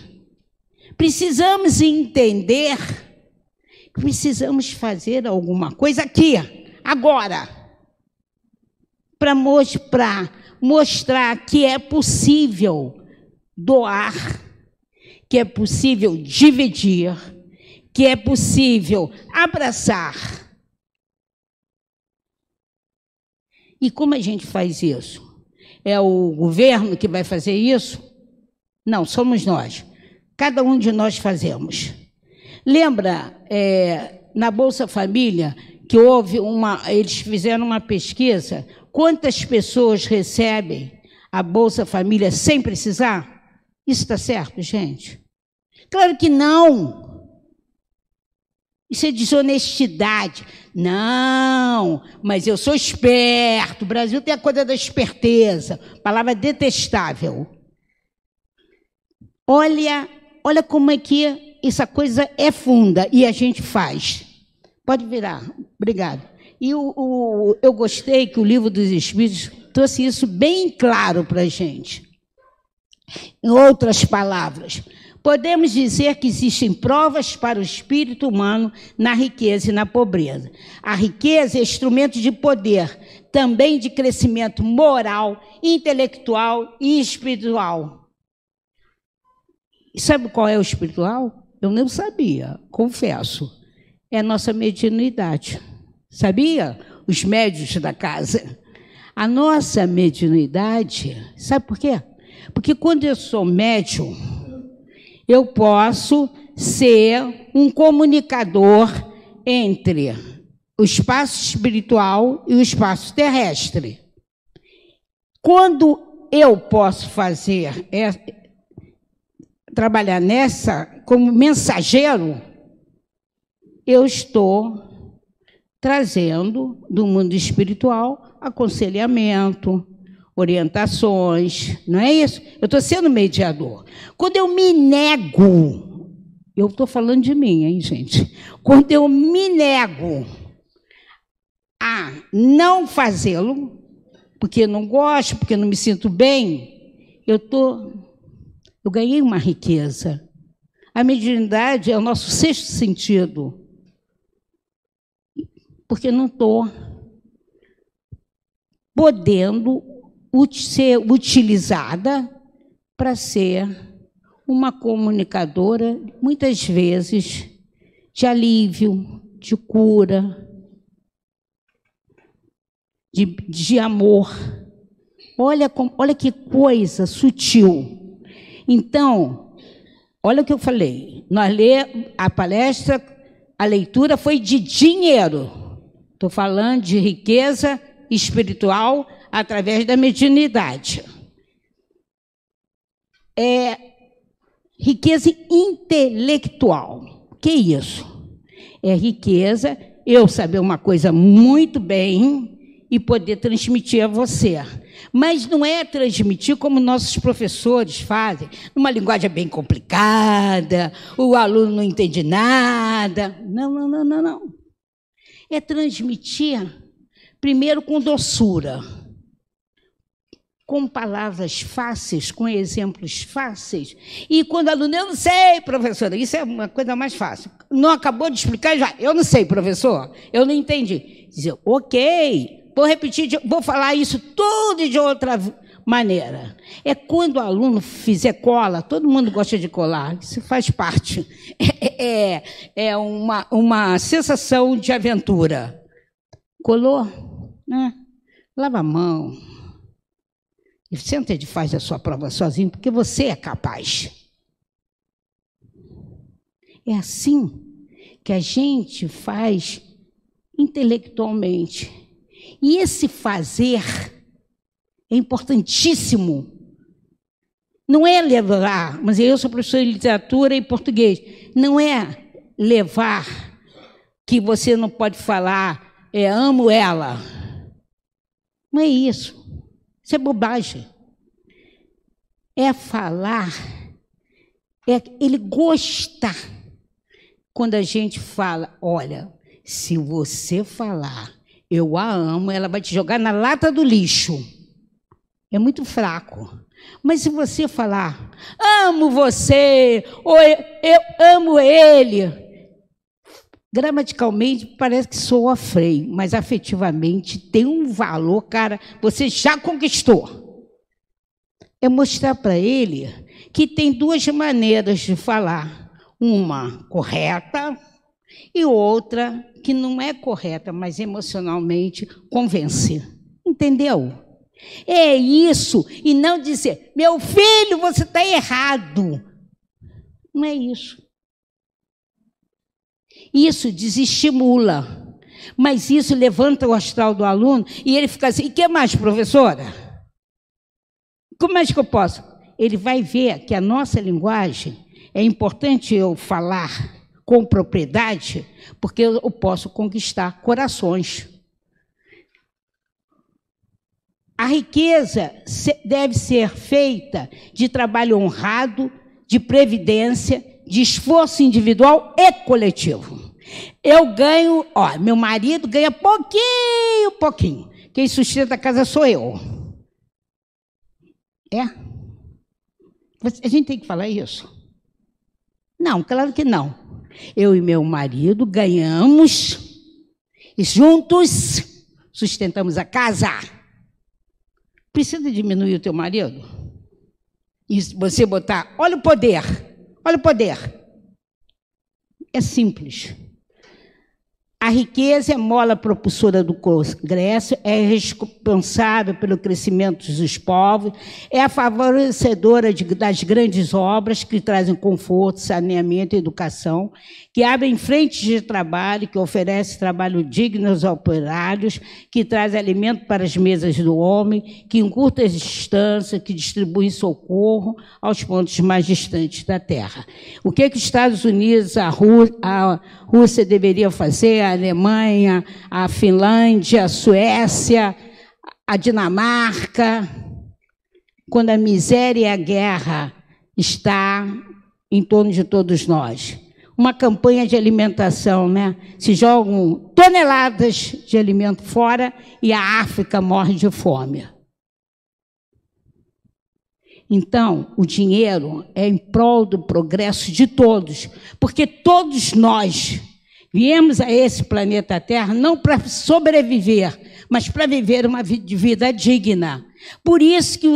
precisamos entender que precisamos fazer alguma coisa aqui, agora, para mostrar que é possível doar, que é possível dividir, que é possível abraçar. E como a gente faz isso? É o governo que vai fazer isso? Não, somos nós. Cada um de nós fazemos. Lembra, na Bolsa Família, que eles fizeram uma pesquisa, quantas pessoas recebem a Bolsa Família sem precisar? Isso está certo, gente? Claro que não. Isso é desonestidade. Não, mas eu sou esperto. O Brasil tem a coisa da esperteza. Palavra detestável. Olha como é que essa coisa é funda e a gente faz. Pode virar. Obrigado. E eu gostei que o Livro dos Espíritos trouxe isso bem claro para a gente. Em outras palavras, podemos dizer que existem provas para o espírito humano na riqueza e na pobreza. A riqueza é instrumento de poder, também de crescimento moral, intelectual e espiritual. E sabe qual é o espiritual? Eu não sabia, confesso. É a nossa mediunidade. Sabia? Os médiuns da casa. A nossa mediunidade, sabe por quê? Porque quando eu sou médium, eu posso ser um comunicador entre o espaço espiritual e o espaço terrestre. Quando eu posso trabalhar como mensageiro, eu estou trazendo do mundo espiritual aconselhamento, orientações, não é isso? Eu estou sendo mediador. Quando eu me nego, eu estou falando de mim, hein, gente? Quando eu me nego a não fazê-lo, porque não gosto, porque não me sinto bem, eu ganhei uma riqueza. A mediunidade é o nosso sexto sentido, porque não estou podendo ser utilizada para ser uma comunicadora, muitas vezes, de alívio, de cura, de amor. Olha que coisa sutil. Então, olha o que eu falei. A palestra, a leitura foi de dinheiro. Estou falando de riqueza espiritual através da mediunidade. É riqueza intelectual. O que é isso? É riqueza, eu saber uma coisa muito bem e poder transmitir a você. Mas não é transmitir como nossos professores fazem, numa linguagem bem complicada, o aluno não entende nada. Não. É transmitir, primeiro, com doçura, com palavras fáceis, com exemplos fáceis. E quando o aluno, eu não sei, professora, isso é uma coisa mais fácil. Não acabou de explicar, já, eu não sei, professor, eu não entendi. Dizer, ok, vou repetir, vou falar isso tudo de outra maneira. É quando o aluno fizer cola, todo mundo gosta de colar, isso faz parte. É uma sensação de aventura. Colou, né? Lava a mão. E senta e faz a sua prova sozinho, porque você é capaz. É assim que a gente faz intelectualmente. E esse fazer é importantíssimo. Não é levar, mas eu sou professora de literatura e português, não é levar que você não pode falar, amo ela. Não é isso. Isso é bobagem. É falar, é ele gostar. Quando a gente fala, olha, se você falar, eu a amo, ela vai te jogar na lata do lixo. É muito fraco. Mas se você falar, amo você, ou eu amo ele, gramaticalmente parece que soa freio, mas afetivamente tem um valor, cara, você já conquistou. É mostrar para ele que tem duas maneiras de falar. Uma correta e outra que não é correta, mas emocionalmente convence. Entendeu? É isso, e não dizer, meu filho, você está errado. Não é isso. Isso desestimula, mas isso levanta o astral do aluno e ele fica assim, e o que mais, professora? Como é que eu posso? Ele vai ver que a nossa linguagem, é importante eu falar com propriedade, porque eu posso conquistar corações. A riqueza deve ser feita de trabalho honrado, de previdência, de esforço individual e coletivo. Eu ganho, meu marido ganha pouquinho. Quem sustenta a casa sou eu. A gente tem que falar isso? Não, claro que não. Eu e meu marido ganhamos e juntos sustentamos a casa. Precisa diminuir o teu marido? E você botar, olha o poder. É simples. A riqueza é mola propulsora do progresso, é responsável pelo crescimento dos povos, é a favorecedora das grandes obras que trazem conforto, saneamento e educação, que abrem frentes de trabalho, que oferece trabalho digno aos operários, que traz alimento para as mesas do homem, que encurta as distâncias, que distribui socorro aos pontos mais distantes da Terra. O que os Estados Unidos, a Rússia deveria fazer, a Alemanha, a Finlândia, a Suécia, a Dinamarca, quando a miséria e a guerra está em torno de todos nós. Uma campanha de alimentação, né? Se jogam toneladas de alimento fora e a África morre de fome. Então, o dinheiro é em prol do progresso de todos, porque todos nós viemos a esse planeta Terra não para sobreviver, mas para viver uma vida digna. Por isso que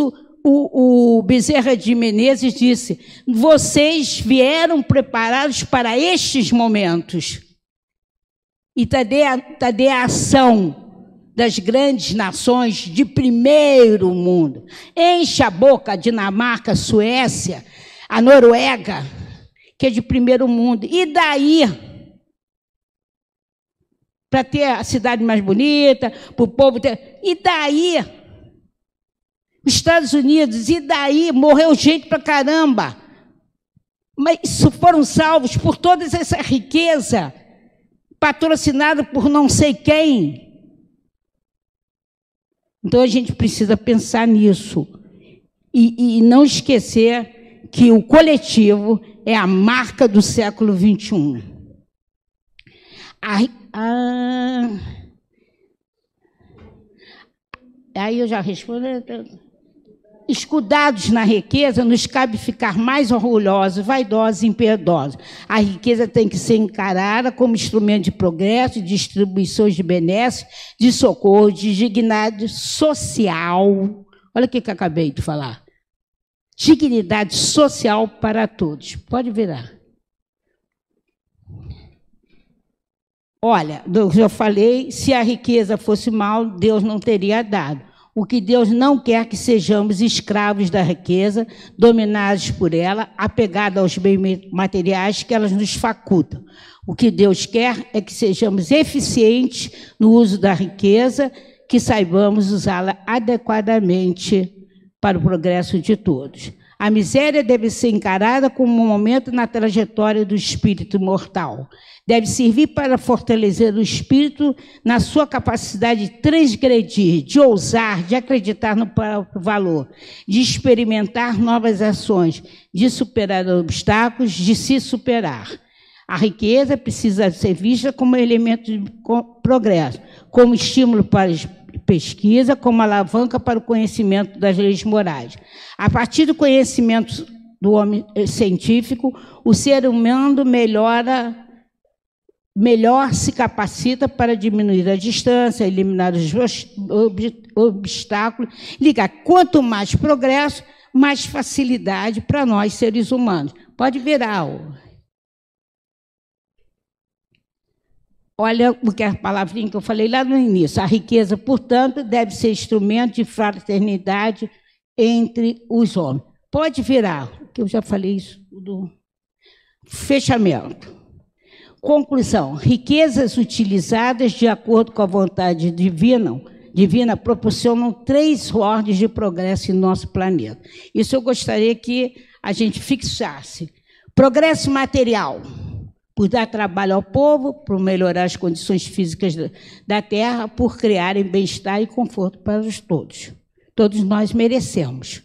o Bezerra de Menezes disse, vocês vieram preparados para estes momentos. E cadê a ação das grandes nações de primeiro mundo? Enche a boca a Dinamarca, a Suécia, a Noruega, que é de primeiro mundo. E daí? Para ter a cidade mais bonita, para o povo ter... E daí? Os Estados Unidos, e daí? Morreu gente pra caramba. Mas foram salvos por toda essa riqueza, patrocinada por não sei quem. Então a gente precisa pensar nisso. E não esquecer que o coletivo é a marca do século XXI. Aí eu já respondo. escudados na riqueza, nos cabe ficar mais orgulhosos, vaidosos e impiedosos. A riqueza tem que ser encarada como instrumento de progresso, de distribuições de benesses, de socorro, de dignidade social. Olha o que eu acabei de falar. Dignidade social para todos. Pode virar. Olha, eu falei, se a riqueza fosse mal, Deus não teria dado. O que Deus não quer que sejamos escravos da riqueza, dominados por ela, apegados aos bens materiais que elas nos facultam. O que Deus quer é que sejamos eficientes no uso da riqueza, que saibamos usá-la adequadamente para o progresso de todos. A miséria deve ser encarada como um momento na trajetória do espírito mortal. Deve servir para fortalecer o espírito na sua capacidade de transgredir, de ousar, de acreditar no próprio valor, de experimentar novas ações, de superar obstáculos, de se superar. A riqueza precisa ser vista como elemento de progresso, como estímulo para pesquisa, como alavanca para o conhecimento das leis morais. A partir do conhecimento do homem científico, o ser humano melhor se capacita para diminuir a distância, eliminar os obstáculos, ligar. Quanto mais progresso, mais facilidade para nós, seres humanos. Pode virar. Olha o que a palavrinha que eu falei lá no início. A riqueza, portanto, deve ser instrumento de fraternidade entre os homens. Pode virar, que eu já falei isso do fechamento. Conclusão: riquezas utilizadas de acordo com a vontade divina proporcionam 3 ordens de progresso em nosso planeta. Isso eu gostaria que a gente fixasse. Progresso material, por dar trabalho ao povo, por melhorar as condições físicas da terra, por criarem bem-estar e conforto para todos. Todos nós merecemos.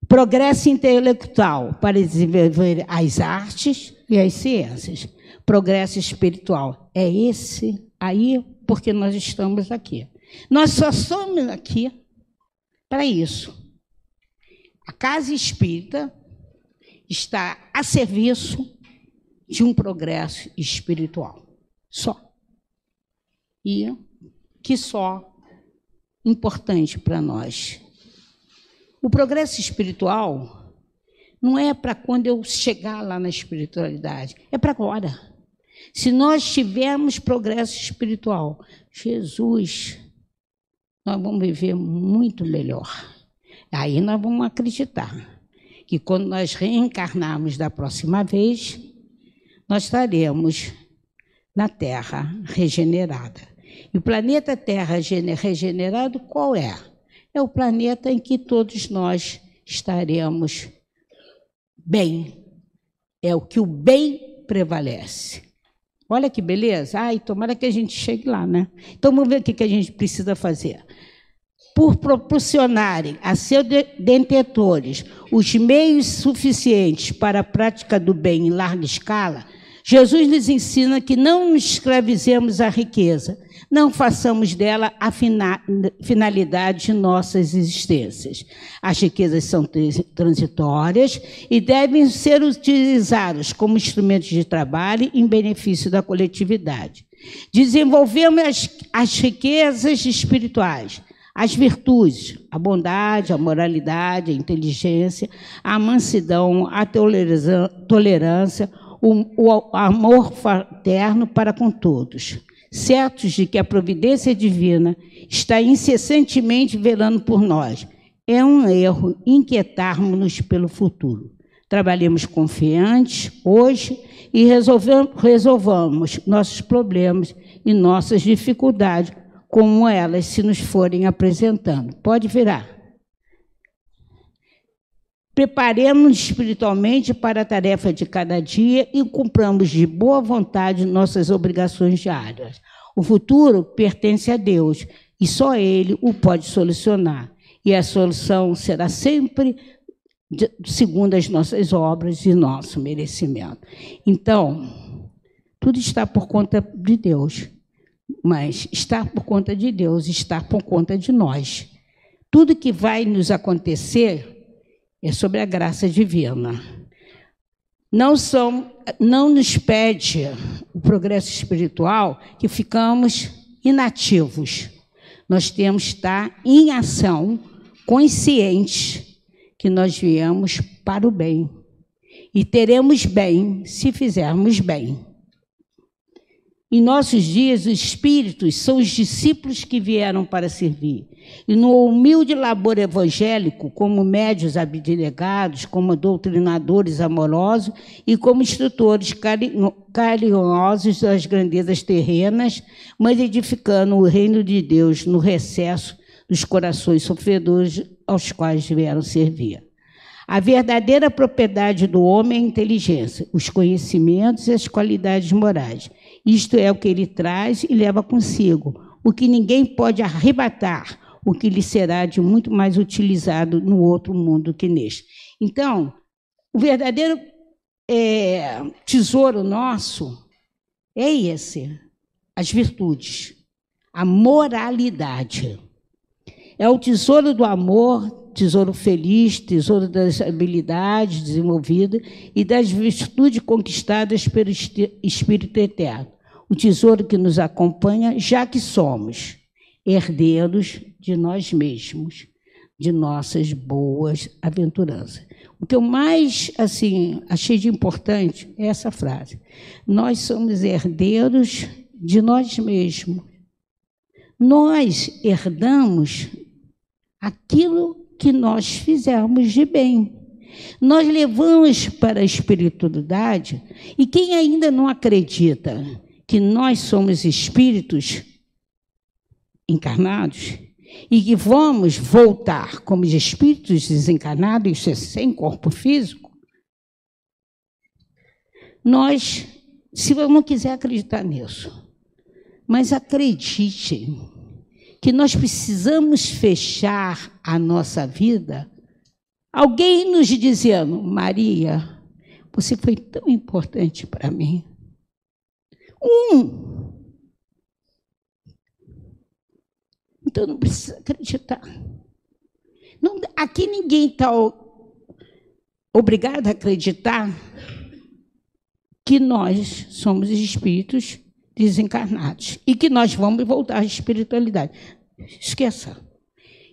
Progresso intelectual, para desenvolver as artes e as ciências. Progresso espiritual, é esse aí porque nós estamos aqui. Nós só somos aqui para isso. A Casa Espírita está a serviço de um progresso espiritual. Só. E que só importante para nós. O progresso espiritual não é para quando eu chegar lá na espiritualidade, é para agora. Se nós tivermos progresso espiritual, Jesus, nós vamos viver muito melhor. Aí nós vamos acreditar que quando nós reencarnarmos da próxima vez, nós estaremos na Terra regenerada. E o planeta Terra regenerado qual é? É o planeta em que todos nós estaremos bem. É o que o bem prevalece. Olha que beleza. Ai, tomara que a gente chegue lá, né? Então, vamos ver o que a gente precisa fazer. Por proporcionarem a seus detentores os meios suficientes para a prática do bem em larga escala, Jesus nos ensina que não nos escravizemos à riqueza, não façamos dela a finalidade de nossas existências. As riquezas são transitórias e devem ser utilizadas como instrumentos de trabalho em benefício da coletividade. Desenvolvemos as riquezas espirituais, as virtudes, a bondade, a moralidade, a inteligência, a mansidão, a tolerância, o amor fraterno para com todos, certos de que a providência divina está incessantemente velando por nós. É um erro inquietarmos-nos pelo futuro. Trabalhemos confiantes hoje e resolvamos nossos problemas e nossas dificuldades, como elas se nos forem apresentando. Pode virar. Preparemos-nos espiritualmente para a tarefa de cada dia e cumpramos de boa vontade nossas obrigações diárias. O futuro pertence a Deus e só Ele o pode solucionar. E a solução será sempre segundo as nossas obras e nosso merecimento. Então, tudo está por conta de Deus, mas estar por conta de Deus, estar por conta de nós. Tudo que vai nos acontecer é sobre a graça divina. Não nos pede o progresso espiritual que ficamos inativos. Nós temos que estar em ação, conscientes que nós viemos para o bem. E teremos bem se fizermos bem. Em nossos dias, os espíritos são os discípulos que vieram para servir. E no humilde labor evangélico, como médios abnegados, como doutrinadores amorosos e como instrutores carinhosos das grandezas terrenas, mas edificando o reino de Deus no recesso dos corações sofredores aos quais vieram servir. A verdadeira propriedade do homem é a inteligência, os conhecimentos e as qualidades morais. Isto é o que ele traz e leva consigo, o que ninguém pode arrebatar, o que lhe será de muito mais utilizado no outro mundo que neste. Então, o verdadeiro tesouro nosso é esse, as virtudes, a moralidade. É o tesouro do amor, tesouro feliz, tesouro das habilidades desenvolvidas e das virtudes conquistadas pelo Espírito Eterno. O tesouro que nos acompanha, já que somos herdeiros de nós mesmos, de nossas boas aventuranças. O que eu mais achei de importante é essa frase. Nós somos herdeiros de nós mesmos. Nós herdamos aquilo que nós fizermos de bem. Nós levamos para a espiritualidade, e quem ainda não acredita que nós somos espíritos encarnados e que vamos voltar como espíritos desencarnados, sem corpo físico, nós, se eu não quiser acreditar nisso, mas acredite que nós precisamos fechar a nossa vida, alguém nos dizendo, Maria, você foi tão importante para mim. Então não precisa acreditar. Não, aqui ninguém está obrigado a acreditar que nós somos espíritos desencarnados e que nós vamos voltar à espiritualidade. Esqueça.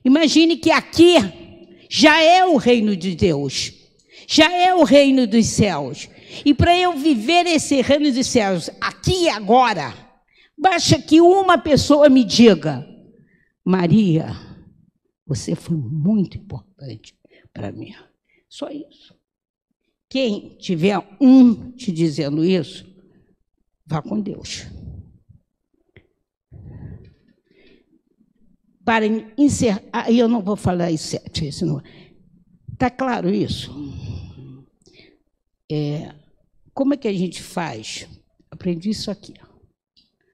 Imagine que aqui já é o reino de Deus, já é o reino dos céus. E para eu viver esse reino dos céus aqui e agora, basta que uma pessoa me diga, Maria, você foi muito importante para mim. Só isso. Quem tiver te dizendo isso, vá com Deus. Para encerrar, eu não vou falar isso 7, está claro isso? Como é que a gente faz? Aprendi isso aqui,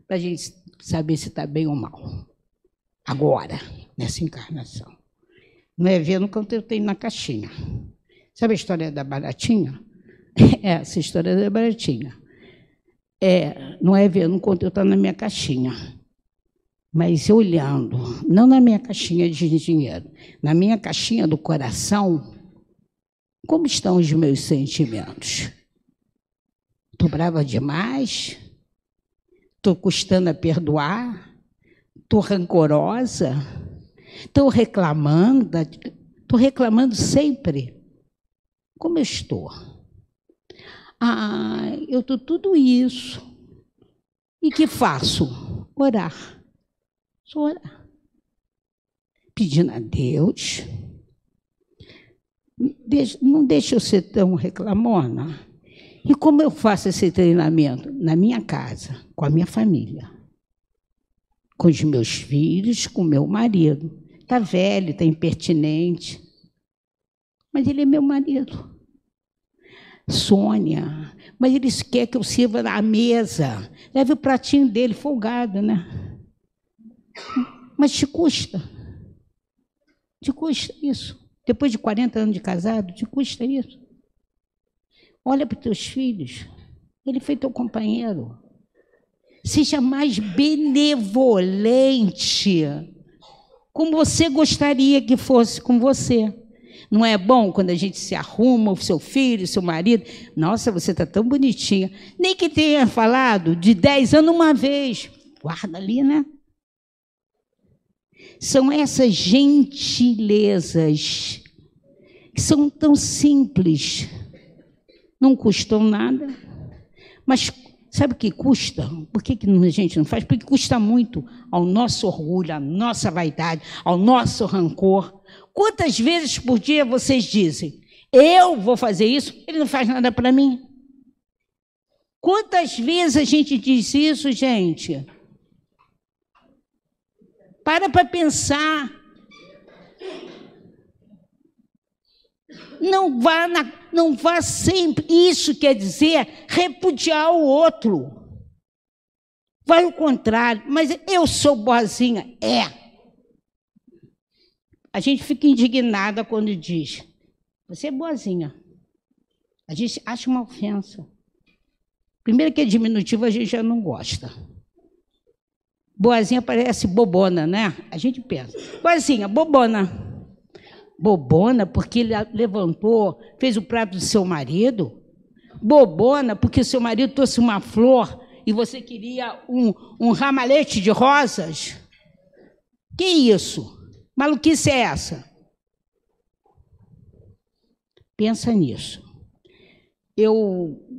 para a gente saber se está bem ou mal. Agora, nessa encarnação. Não é vendo quanto eu tenho na caixinha. Sabe a história da baratinha? Essa história da baratinha. Não é vendo quanto eu estou na minha caixinha, mas olhando, não na minha caixinha de dinheiro, na minha caixinha do coração, como estão os meus sentimentos? Estou brava demais? Estou custando a perdoar? Estou rancorosa? Estou reclamando? Estou reclamando sempre? Como eu estou? Eu estou tudo isso. E que faço? Orar. Só orar. Pedindo a Deus. Não deixe eu ser tão reclamona. E como eu faço esse treinamento? Na minha casa, com a minha família. Com os meus filhos, com o meu marido. Está velho, está impertinente. Mas ele é meu marido. Sônia, mas ele quer que eu sirva na mesa. Leve o pratinho dele, folgado, né? Mas te custa. Te custa isso. Depois de 40 anos de casado, te custa isso. Olha para os teus filhos. Ele foi teu companheiro. Seja mais benevolente como você gostaria que fosse com você. Não é bom quando a gente se arruma, o seu filho, o seu marido, nossa, você está tão bonitinha. Nem que tenha falado de 10 anos uma vez. Guarda ali, né? São essas gentilezas que são tão simples, não custam nada, mas sabe o que custa? Por que a gente não faz? Porque custa muito ao nosso orgulho, à nossa vaidade, ao nosso rancor. Quantas vezes por dia vocês dizem, eu vou fazer isso, ele não faz nada para mim? Quantas vezes a gente diz isso, gente? Para pensar. Não vá sempre. Isso quer dizer repudiar o outro. Vai ao contrário. Mas eu sou boazinha. É. A gente fica indignada quando diz, você é boazinha. A gente acha uma ofensa. Primeiro que é diminutivo, a gente já não gosta. Boazinha parece bobona, né? A gente pensa. Boazinha, bobona. Bobona porque ele levantou, fez o prato do seu marido. Bobona porque o seu marido trouxe uma flor e você queria um ramalhete de rosas. Que isso? Maluquice é essa? Pensa nisso. Eu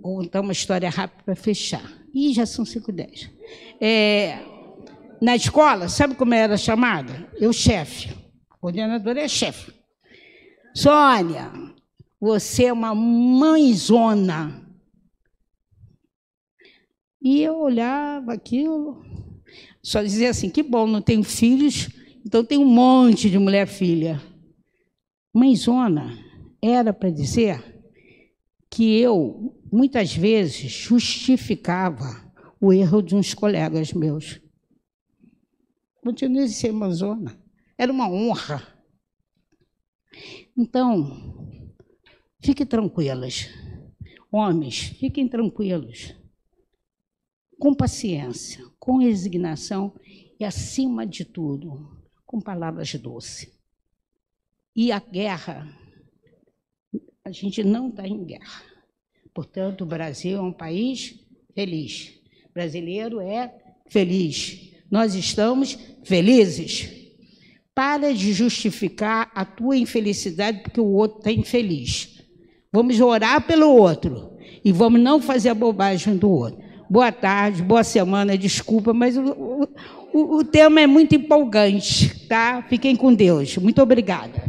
vou contar uma história rápida para fechar. Ih, já são 5h10. Na escola, sabe como era chamada? Eu, chefe. A coordenadora é chefe. Sônia, você é uma mãezona. E eu olhava aquilo, só dizia assim, que bom, não tenho filhos, então tem um monte de mulher filha. Mãezona era para dizer que eu, muitas vezes, justificava o erro de uns colegas meus. Continuei a ser mãezona. Era uma honra. Então, fiquem tranquilas. Homens, fiquem tranquilos. Com paciência, com resignação e, acima de tudo, com palavras doces. E a guerra, a gente não está em guerra. Portanto, o Brasil é um país feliz. O brasileiro é feliz. Nós estamos felizes. Para de justificar a tua infelicidade porque o outro está infeliz. Vamos orar pelo outro e vamos não fazer a bobagem do outro. Boa tarde, boa semana, desculpa, mas o tema é muito empolgante, tá? Fiquem com Deus. Muito obrigada.